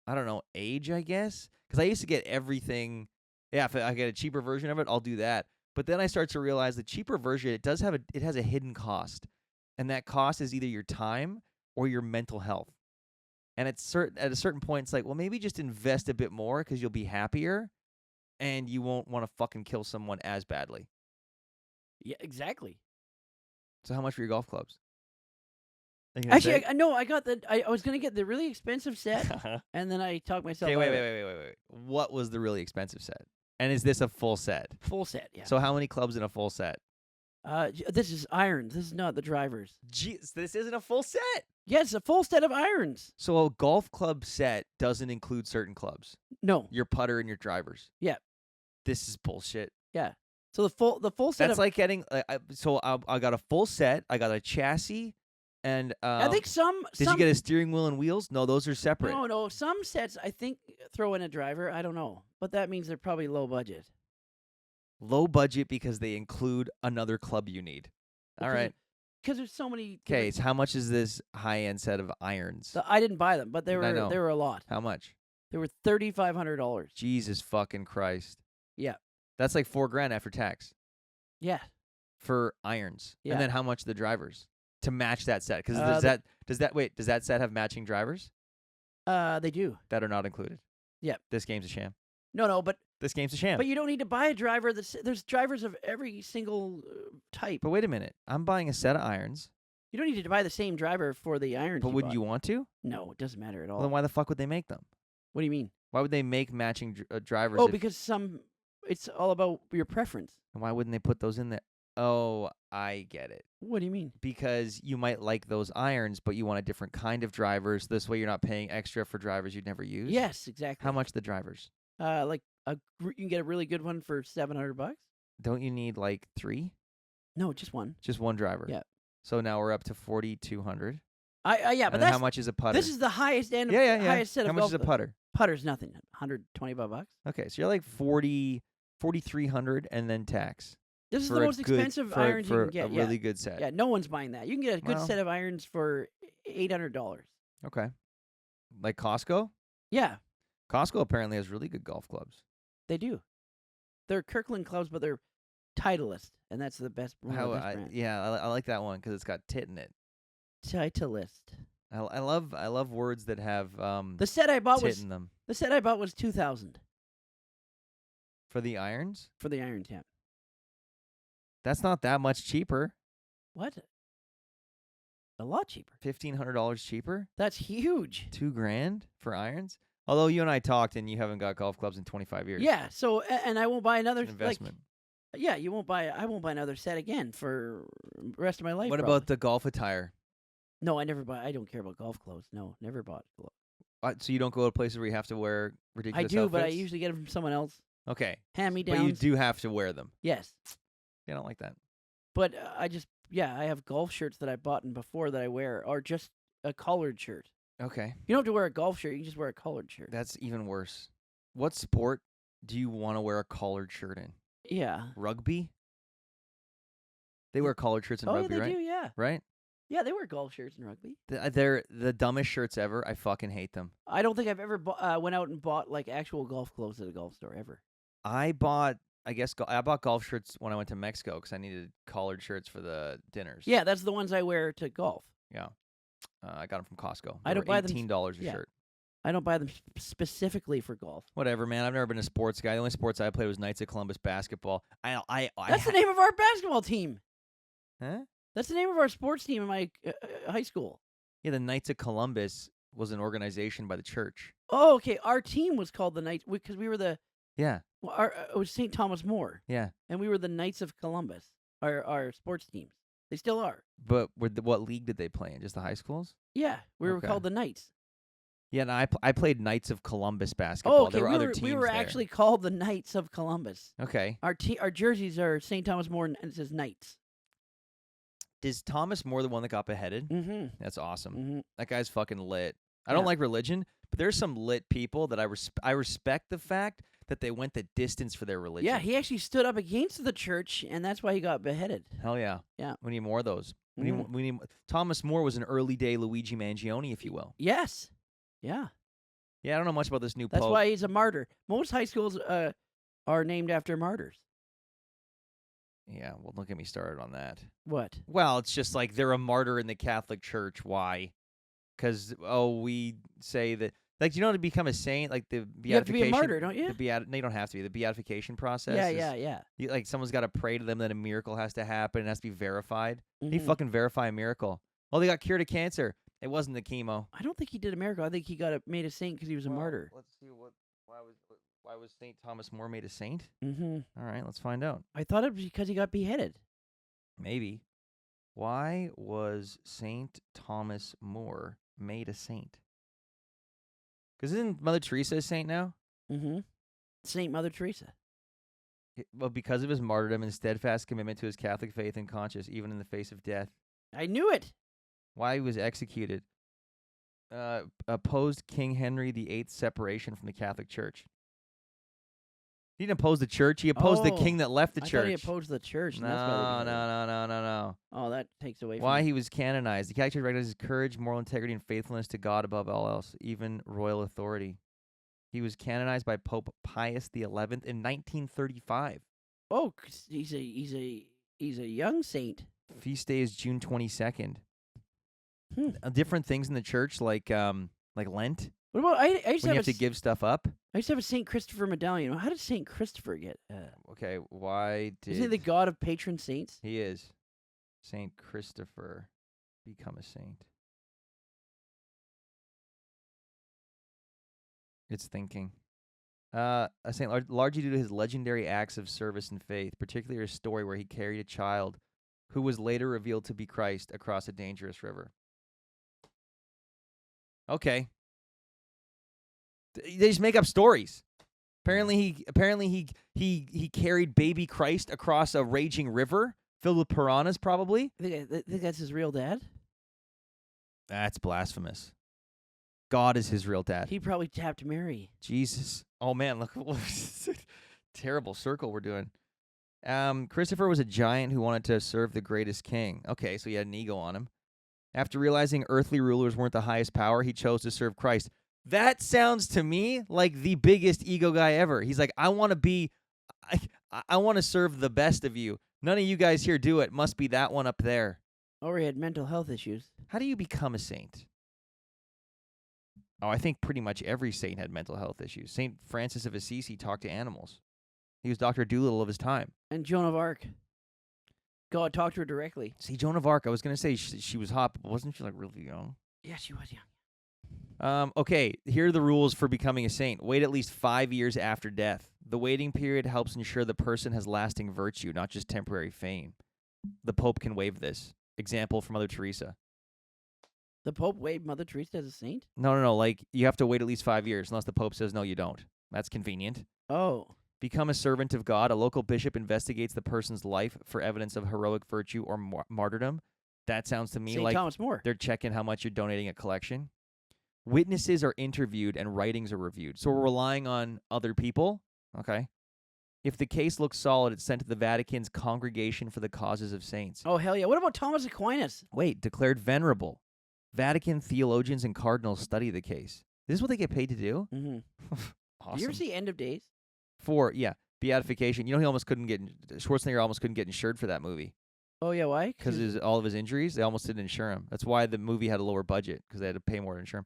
don't know, age, I guess. Because I used to get everything. Yeah, if I get a cheaper version of it, I'll do that. But then I start to realize the cheaper version, it has a hidden cost. And that cost is either your time or your mental health. And at a certain point, it's like, well, maybe just invest a bit more because you'll be happier and you won't want to fucking kill someone as badly. Yeah, exactly. So how much for your golf clubs? Actually, I got I was going to get the really expensive set, and then I talked myself out. Wait. What was the really expensive set? And is this a full set? Full set, yeah. So how many clubs in a full set? This is irons. This is not the drivers. Jeez, this isn't a full set. Yes, a full set of irons. So a golf club set doesn't include certain clubs. No. Your putter and your drivers. Yeah. This is bullshit. Yeah. So the full set. That's like getting. I got a full set. I got a chassis, and I think some. Did you get a steering wheel and wheels? No, those are separate. No. Some sets I think throw in a driver. I don't know, but that means they're probably low budget. Low budget because they include another club you need. All right. Because there's so many. Okay, so how much is this high-end set of irons? I didn't buy them, but they were a lot. How much? They were $3,500. Jesus fucking Christ. Yeah. That's like $4,000 after tax. Yeah. For irons. Yeah. And then how much the drivers to match that set? Because does that set have matching drivers? They do. That are not included. Yeah. This game's a sham. No, but this game's a sham. But you don't need to buy a driver. There's drivers of every single type. But wait a minute. I'm buying a set of irons. You don't need to buy the same driver for the irons. But wouldn't you want to? No, it doesn't matter at all. Well, then why the fuck would they make them? What do you mean? Why would they make matching drivers? Oh, because it's all about your preference. And why wouldn't they put those in there? Oh, I get it. What do you mean? Because you might like those irons, but you want a different kind of drivers. This way you're not paying extra for drivers you'd never use. Yes, exactly. How much the drivers? You can get a really good one for $700. Don't you need like 3? No, just one. Just one driver. Yeah. So now we're up to 4,200. Yeah, but how much is a putter? This is the highest end. Highest set how of much golf. is a putter? Putter's nothing. $125. Okay, so you're like 4,300 and then tax. This is the most expensive irons you can get. A really good set. Yeah, no one's buying that. You can get a good set of irons for $800. Okay. Like Costco? Yeah. Costco apparently has really good golf clubs. They do. They're Kirkland clubs, but they're Titleist, and that's the best brand. Yeah, I like that one because it's got tit in it. Titleist. I love words that have the set I bought tit in them. The set I bought was $2,000 for the irons. For the irons, yeah. That's not that much cheaper. What? A lot cheaper. $1,500 cheaper. That's huge. $2,000 for irons. Although you and I talked, and you haven't got golf clubs in 25 years. Yeah. So, and I won't buy another investment. Yeah, I won't buy another set again for the rest of my life. What about the golf attire? No, I never buy. I don't care about golf clothes. No, never bought. So you don't go to places where you have to wear ridiculous outfits? But I usually get them from someone else. Okay. Hand-me-downs. But you do have to wear them. Yes. I don't like that. But I have golf shirts that I bought before that I wear, or just a collared shirt. Okay. You don't have to wear a golf shirt. You can just wear a collared shirt. That's even worse. What sport do you want to wear a collared shirt in? Yeah. Rugby? They wear collared shirts in rugby, right? Oh, they do, yeah. Right? Yeah, they wear golf shirts in rugby. They're the dumbest shirts ever. I fucking hate them. I don't think I've ever went out and bought like actual golf clothes at a golf store ever. I bought golf shirts when I went to Mexico because I needed collared shirts for the dinners. Yeah, that's the ones I wear to golf. Yeah. I got them from Costco. I don't buy them. $18 a shirt. I don't buy them specifically for golf. Whatever, man. I've never been a sports guy. The only sports I played was Knights of Columbus basketball. That's the name of our basketball team. Huh? That's the name of our sports team in my high school. Yeah, the Knights of Columbus was an organization by the church. Oh, okay. Our team was called the Knights because we were the. Yeah. Well, it was St. Thomas More. Yeah. And we were the Knights of Columbus. Our sports teams. They still are. But what league did they play in? Just the high schools? Yeah, we were called the Knights. Yeah, and I played Knights of Columbus basketball. Oh, okay. There were other teams we were there. actually called the Knights of Columbus. Okay. Our jerseys are St. Thomas More and it says Knights. Is Thomas More the one that got beheaded? Mm-hmm. That's awesome. Mm-hmm. That guy's fucking lit. I don't like religion, but there's some lit people that I respect the fact that they went the distance for their religion. Yeah, he actually stood up against the church, and that's why he got beheaded. Hell yeah. Yeah. We need more of those. We need Thomas More was an early day Luigi Mangione, if you will. Yes. Yeah. Yeah, I don't know much about this new pope. That's why he's a martyr. Most high schools are named after martyrs. Yeah, well, don't get me started on that. What? Well, it's just like they're a martyr in the Catholic Church. Why? Because, we say that, like, you know, to become a saint, like the beatification. You have to be a martyr, don't you? No, you don't have to be. The beatification process. Yeah. Like, someone's got to pray to them, then a miracle has to happen. It has to be verified. He fucking verify a miracle. Oh, they got cured of cancer. It wasn't the chemo. I don't think he did a miracle. I think he got made a saint because he was a martyr. Let's see why was St. Thomas More made a saint? Mm-hmm. All right, let's find out. I thought it was because he got beheaded. Maybe. Why was St. Thomas More made a saint? Because isn't Mother Teresa a saint now? Mm-hmm. Saint Mother Teresa. Well, because of his martyrdom and steadfast commitment to his Catholic faith and conscience, even in the face of death. I knew it. Why he was executed. Opposed King Henry VIII's separation from the Catholic Church. He didn't oppose the church. He opposed the king that left the church. I thought he opposed the church. No. Oh, that takes away from why he was canonized. The Catholic Church recognizes courage, moral integrity, and faithfulness to God above all else, even royal authority. He was canonized by Pope Pius XI in 1935. Oh, he's a young saint. Feast day is June 22nd. Different things in the church, like Lent. What about I used when to you have to give stuff up? I used to have a Saint Christopher medallion. How did Saint Christopher get? Okay, why did... Isn't he the god of patron saints? He is. Saint Christopher become a saint. It's thinking. A saint largely due to his legendary acts of service and faith, particularly his story where he carried a child who was later revealed to be Christ across a dangerous river. Okay. They just make up stories. Apparently he carried baby Christ across a raging river filled with piranhas, probably. I think that's his real dad? That's blasphemous. God is his real dad. He probably tapped Mary. Jesus. Oh, man, look. Terrible circle we're doing. Christopher was a giant who wanted to serve the greatest king. Okay, so he had an ego on him. After realizing earthly rulers weren't the highest power, he chose to serve Christ. That sounds to me like the biggest ego guy ever. He's like, I want to serve the best of you. None of you guys here do it. Must be that one up there. Or he had mental health issues. How do you become a saint? Oh, I think pretty much every saint had mental health issues. St. Francis of Assisi talked to animals. He was Dr. Dolittle of his time. And Joan of Arc. God talked to her directly. See, Joan of Arc, I was going to say she was hot, but wasn't she like really young? Yeah, she was young. Okay, here are the rules for becoming a saint. Wait at least 5 years after death. The waiting period helps ensure the person has lasting virtue, not just temporary fame. The Pope can waive this. Example from Mother Teresa. The Pope waived Mother Teresa as a saint? No. Like, you have to wait at least 5 years, unless the Pope says, no, you don't. That's convenient. Oh. Become a servant of God. A local bishop investigates the person's life for evidence of heroic virtue or martyrdom. That sounds to me like Thomas More. They're checking how much you're donating a collection. Witnesses are interviewed and writings are reviewed. So we're relying on other people. Okay. If the case looks solid, it's sent to the Vatican's Congregation for the Causes of Saints. Oh, hell yeah. What about Thomas Aquinas? Wait, declared venerable. Vatican theologians and cardinals study the case. This is what they get paid to do? Mm-hmm. Awesome. Did you ever see End of Days? Beatification. You know, Schwarzenegger almost couldn't get insured for that movie. Oh, yeah, why? Because all of his injuries, they almost didn't insure him. That's why the movie had a lower budget, because they had to pay more to insure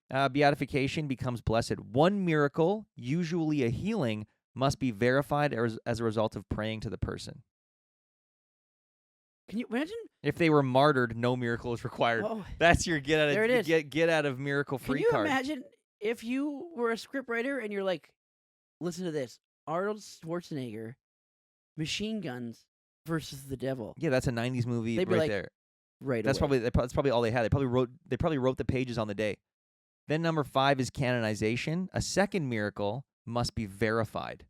him. Beatification becomes blessed. One miracle, usually a healing, must be verified as a result of praying to the person. Can you imagine? If they were martyred, no miracle is required. Oh, that's your get out of miracle free card. Can you imagine if you were a scriptwriter and you're like, listen to this, Arnold Schwarzenegger, machine guns versus the devil. Yeah, that's a 90s movie right there. Right. That's probably all they had. They probably wrote the pages on the day. Then number 5 is canonization. A second miracle must be verified.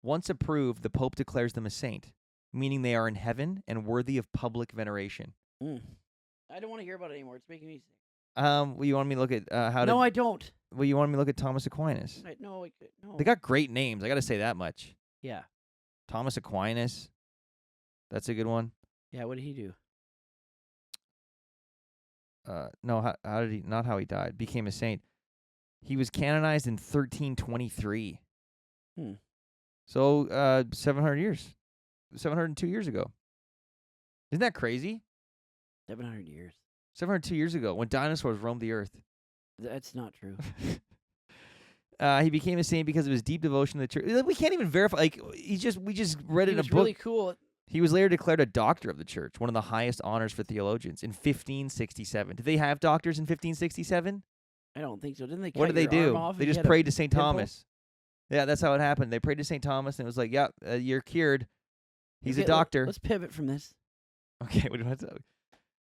Once approved, the Pope declares them a saint, meaning they are in heaven and worthy of public veneration. I don't want to hear about it anymore. It's making me sick. You want me to look at how to... No, I don't. Well, you wanted me to look at Thomas Aquinas. No. They got great names. I got to say that much. Yeah. Thomas Aquinas. That's a good one. Yeah, what did he do? No, how did he? Not how he died. Became a saint. He was canonized in 1323. So 700 years, 702 years ago. Isn't that crazy? 700 years. 702 years ago, when dinosaurs roamed the earth. That's not true. He became a saint because of his deep devotion to the church. We can't even verify. Like we just read it in a book. He was really cool. He was later declared a doctor of the church, one of the highest honors for theologians, in 1567. Did they have doctors in 1567? I don't think so. Didn't they? What did they do? They just prayed to St. Thomas. Yeah, that's how it happened. They prayed to St. Thomas, and it was like, "Yeah, you're cured." He's a doctor. Let's pivot from this. Okay, we don't have to.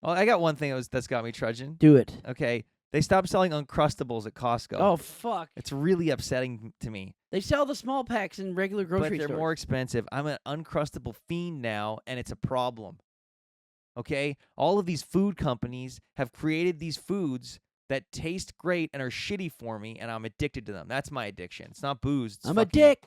Oh, I got one thing that's got me trudging. Do it. Okay, they stopped selling Uncrustables at Costco. Oh fuck! It's really upsetting to me. They sell the small packs in regular grocery stores. But they're stores. more expensive. I'm an Uncrustable fiend now, and it's a problem. Okay, all of these food companies have created these foods that taste great and are shitty for me, and I'm addicted to them. That's my addiction. It's not booze. I'm a dick.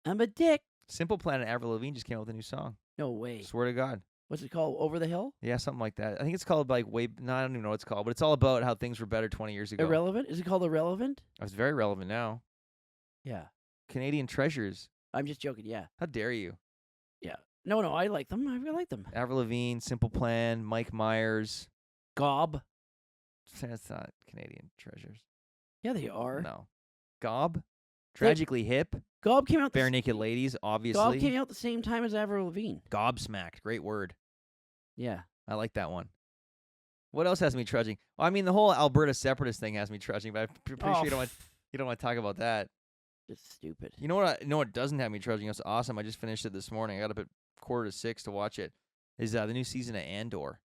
I'm a dick. Simple Plan and Avril Lavigne just came out with a new song. No way. Swear to God. What's it called? Over the Hill? Yeah, something like that. I think it's called I don't even know what it's called, but it's all about how things were better 20 years ago. Irrelevant? Is it called Irrelevant? It's very relevant now. Yeah. Canadian treasures. I'm just joking, yeah. How dare you? Yeah. No, I like them. I like them. Avril Lavigne, Simple Plan, Mike Myers. Gob. That's not Canadian treasures. Yeah, they are. No. Gob? Tragically Hip. Gob came out. Bare Naked Ladies, obviously. Gob came out the same time as Avril Lavigne. Gobsmacked. Great word. Yeah. I like that one. What else has me trudging? Well, I mean, the whole Alberta separatist thing has me trudging, but I'm pretty sure you don't want to talk about that. It's stupid. You know what doesn't have me trudging? It's awesome. I just finished it this morning. I got up at 5:45 to watch it. Is the new season of Andor.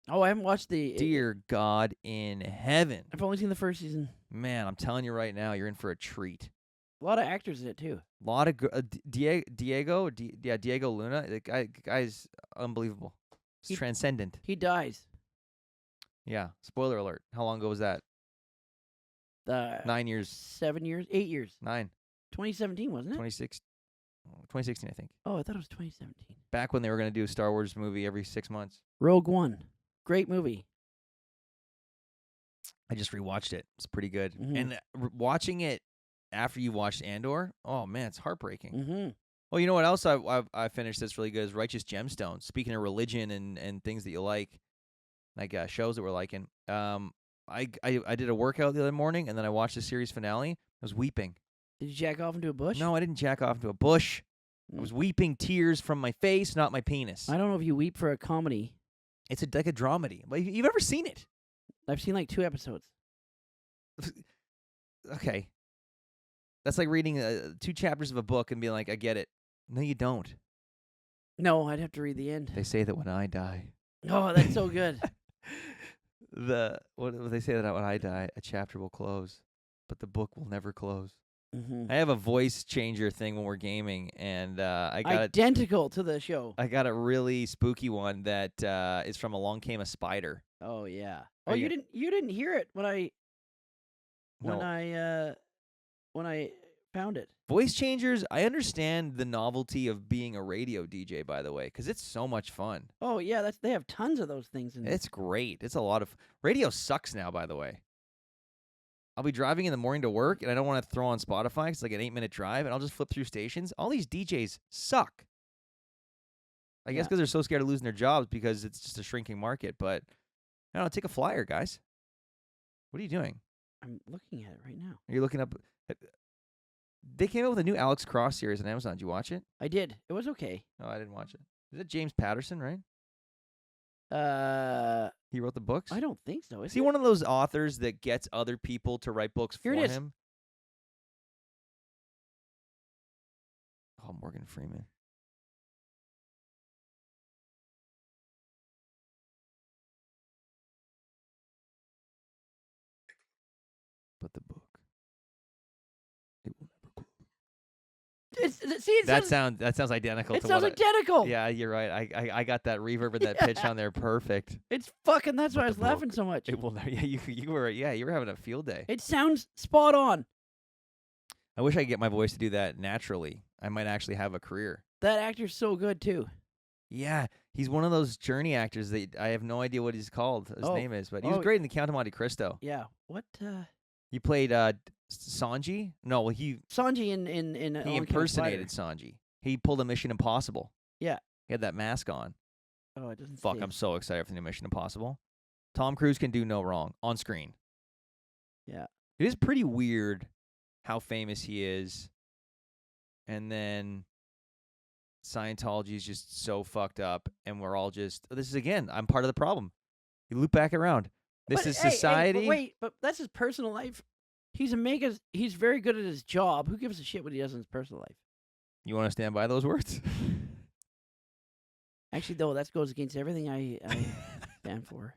Oh, I haven't watched the... Dear God in heaven. I've only seen the first season. Man, I'm telling you right now, you're in for a treat. A lot of actors in it, too. A lot of... Diego Luna. The guy's unbelievable. He's transcendent. He dies. Yeah. Spoiler alert. How long ago was that? 9 years. 7 years? 8 years. 9. 2017, wasn't it? 2016, I think. Oh, I thought it was 2017. Back when they were going to do a Star Wars movie every 6 months. Rogue One. Great movie. I just rewatched it. It's pretty good. Mm-hmm. And watching it after you watched Andor, oh, man, it's heartbreaking. Mm-hmm. Well, you know what else I finished that's really good is Righteous Gemstones. Speaking of religion and things that you like shows that we're liking. I did a workout the other morning, and then I watched the series finale. I was weeping. Did you jack off into a bush? No, I didn't jack off into a bush. I was weeping tears from my face, not my penis. I don't know if you weep for a comedy. It's like a dramedy. You've ever seen it? I've seen like 2 episodes. Okay. That's like reading 2 chapters of a book and being like, I get it. No, you don't. No, I'd have to read the end. They say that when I die. Oh, that's so good. What they say that when I die, a chapter will close, but the book will never close. Mm-hmm. I have a voice changer thing when we're gaming, and I got identical to the show. I got a really spooky one that is from Along Came a Spider. Oh yeah. Oh, you didn't hear it when I found it. Voice changers, I understand the novelty of being a radio DJ, by the way, because it's so much fun. Oh yeah, they have tons of those things. It's great. It's a lot of radio sucks now, by the way. I'll be driving in the morning to work, and I don't want to throw on Spotify. It's like an 8-minute drive, and I'll just flip through stations. All these DJs suck. I guess because they're so scared of losing their jobs because it's just a shrinking market. But I don't know. Take a flyer, guys. What are you doing? I'm looking at it right now. Are you looking up? They came out with a new Alex Cross series on Amazon. Did you watch it? I did. It was okay. No, I didn't watch it. Is that James Patterson, right? He wrote the books? I don't think so. Is he one of those authors that gets other people to write books for him? Oh, Morgan Freeman. But the book, it will never That sounds identical. It sounds identical. Yeah, you're right. I got that reverb and that pitch on there perfect. It's fucking. That's why I was laughing so much. Yeah, you were having a field day. It sounds spot on. I wish I could get my voice to do that naturally. I might actually have a career. That actor's so good too. Yeah, he's one of those journey actors that I have no idea what he's called. His name is, but he was great in The Count of Monte Cristo. Yeah. What? He played Sanji. No, Sanji in he impersonated Sanji. He pulled a Mission Impossible. Yeah. He had that mask on. Oh, it doesn't. Fuck! I'm so excited for the new Mission Impossible. Tom Cruise can do no wrong on screen. Yeah. It is pretty weird how famous he is, and then Scientology is just so fucked up, and we're all just. This is again. I'm part of the problem. You loop back around. This is society. But that's his personal life. He's very good at his job. Who gives a shit what he does in his personal life? You want to stand by those words? Actually, though, that goes against everything I stand for.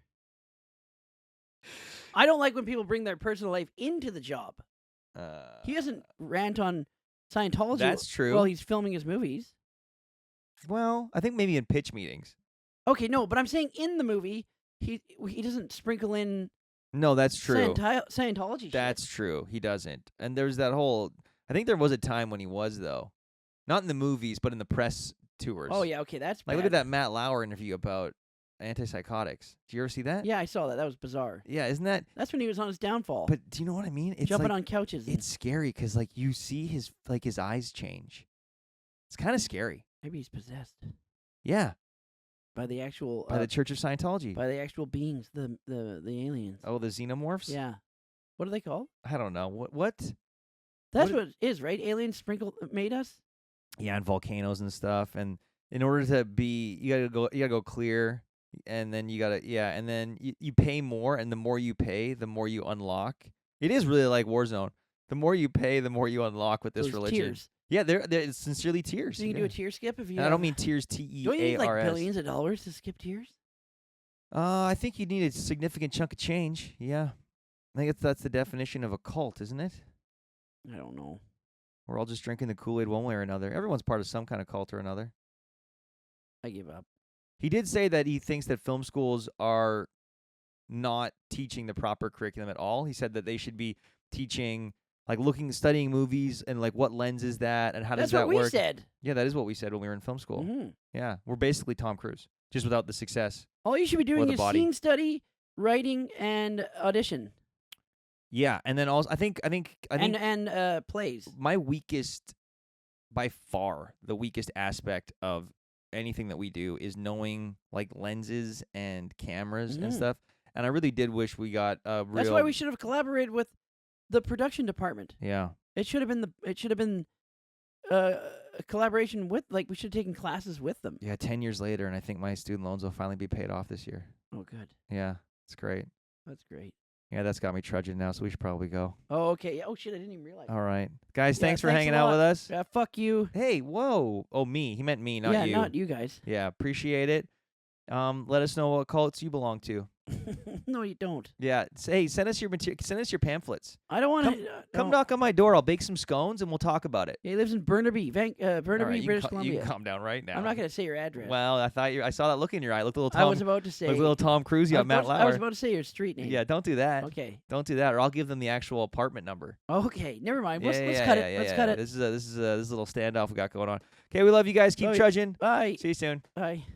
I don't like when people bring their personal life into the job. He doesn't rant on Scientology. That's true. While he's filming his movies. Well, I think maybe in pitch meetings. Okay, no, but I'm saying in the movie, he doesn't sprinkle in. No, that's true. Scientology. That's true. He doesn't. And there's that whole. I think there was a time when he was though, not in the movies, but in the press tours. Oh yeah, okay, that's like bad. Look at that Matt Lauer interview about antipsychotics. Did you ever see that? Yeah, I saw that. That was bizarre. Yeah, isn't that? That's when he was on his downfall. But do you know what I mean? It's jumping like, on couches. It's scary because like you see his eyes change. It's kind of scary. Maybe he's possessed. Yeah. By the actual. By the Church of Scientology. By the actual beings, the aliens. Oh, the xenomorphs. Yeah. What are they called? I don't know. What? That's what it is, right? Aliens made us. Yeah, and volcanoes and stuff. And in order to be, you gotta go clear, and then and then you pay more, and the more you pay, the more you unlock. It is really like Warzone. The more you pay, the more you unlock with this religion. Tiers. Yeah, they're sincerely tiers. So you can do a tier skip if you. And I don't mean tiers, TEARS. Don't you need like billions of dollars to skip tiers? I think you need a significant chunk of change. Yeah, I think that's the definition of a cult, isn't it? I don't know. We're all just drinking the Kool-Aid one way or another. Everyone's part of some kind of cult or another. I give up. He did say that he thinks that film schools are not teaching the proper curriculum at all. He said that they should be teaching, like studying movies and like what lens is that and how does that work. That's what we said. Yeah, that is what we said when we were in film school. Mm-hmm. Yeah, we're basically Tom Cruise, just without the success. All you should be doing is scene study, writing, and audition. Yeah, and then also I think plays. My weakest, by far, the weakest aspect of anything that we do is knowing like lenses and cameras and stuff. And I really did wish we got a real. That's why we should have collaborated with the production department. Yeah, it should have been a collaboration with, like, we should have taken classes with them. Yeah, 10 years later, and I think my student loans will finally be paid off this year. Oh, good. Yeah, it's great. That's great. Yeah, that's got me trudging now, so we should probably go. Oh, okay. Oh, shit, I didn't even realize. All right. Guys, thanks for hanging out with us. Yeah, fuck you. Hey, whoa. Oh, me. He meant me, not you. Yeah, not you guys. Yeah, appreciate it. Let us know what cults you belong to. No, you don't. Yeah. Hey, send us your pamphlets. I don't want to. Come knock on my door. I'll bake some scones, and we'll talk about it. Yeah, he lives in Burnaby, British Columbia. You can calm down right now. I'm not going to say your address. Well, I saw that look in your eye. Looked a little Tom. I was about to say. Looked a little Tom Cruise. You got Matt Lauer. I was about to say your street name. Yeah, don't do that. Okay. Don't do that, or I'll give them the actual apartment number. Okay, never mind. Let's cut it. Let's cut it. This is a little standoff we got going on. Okay, we love you guys. Keep trudging. Bye. See you soon. Bye.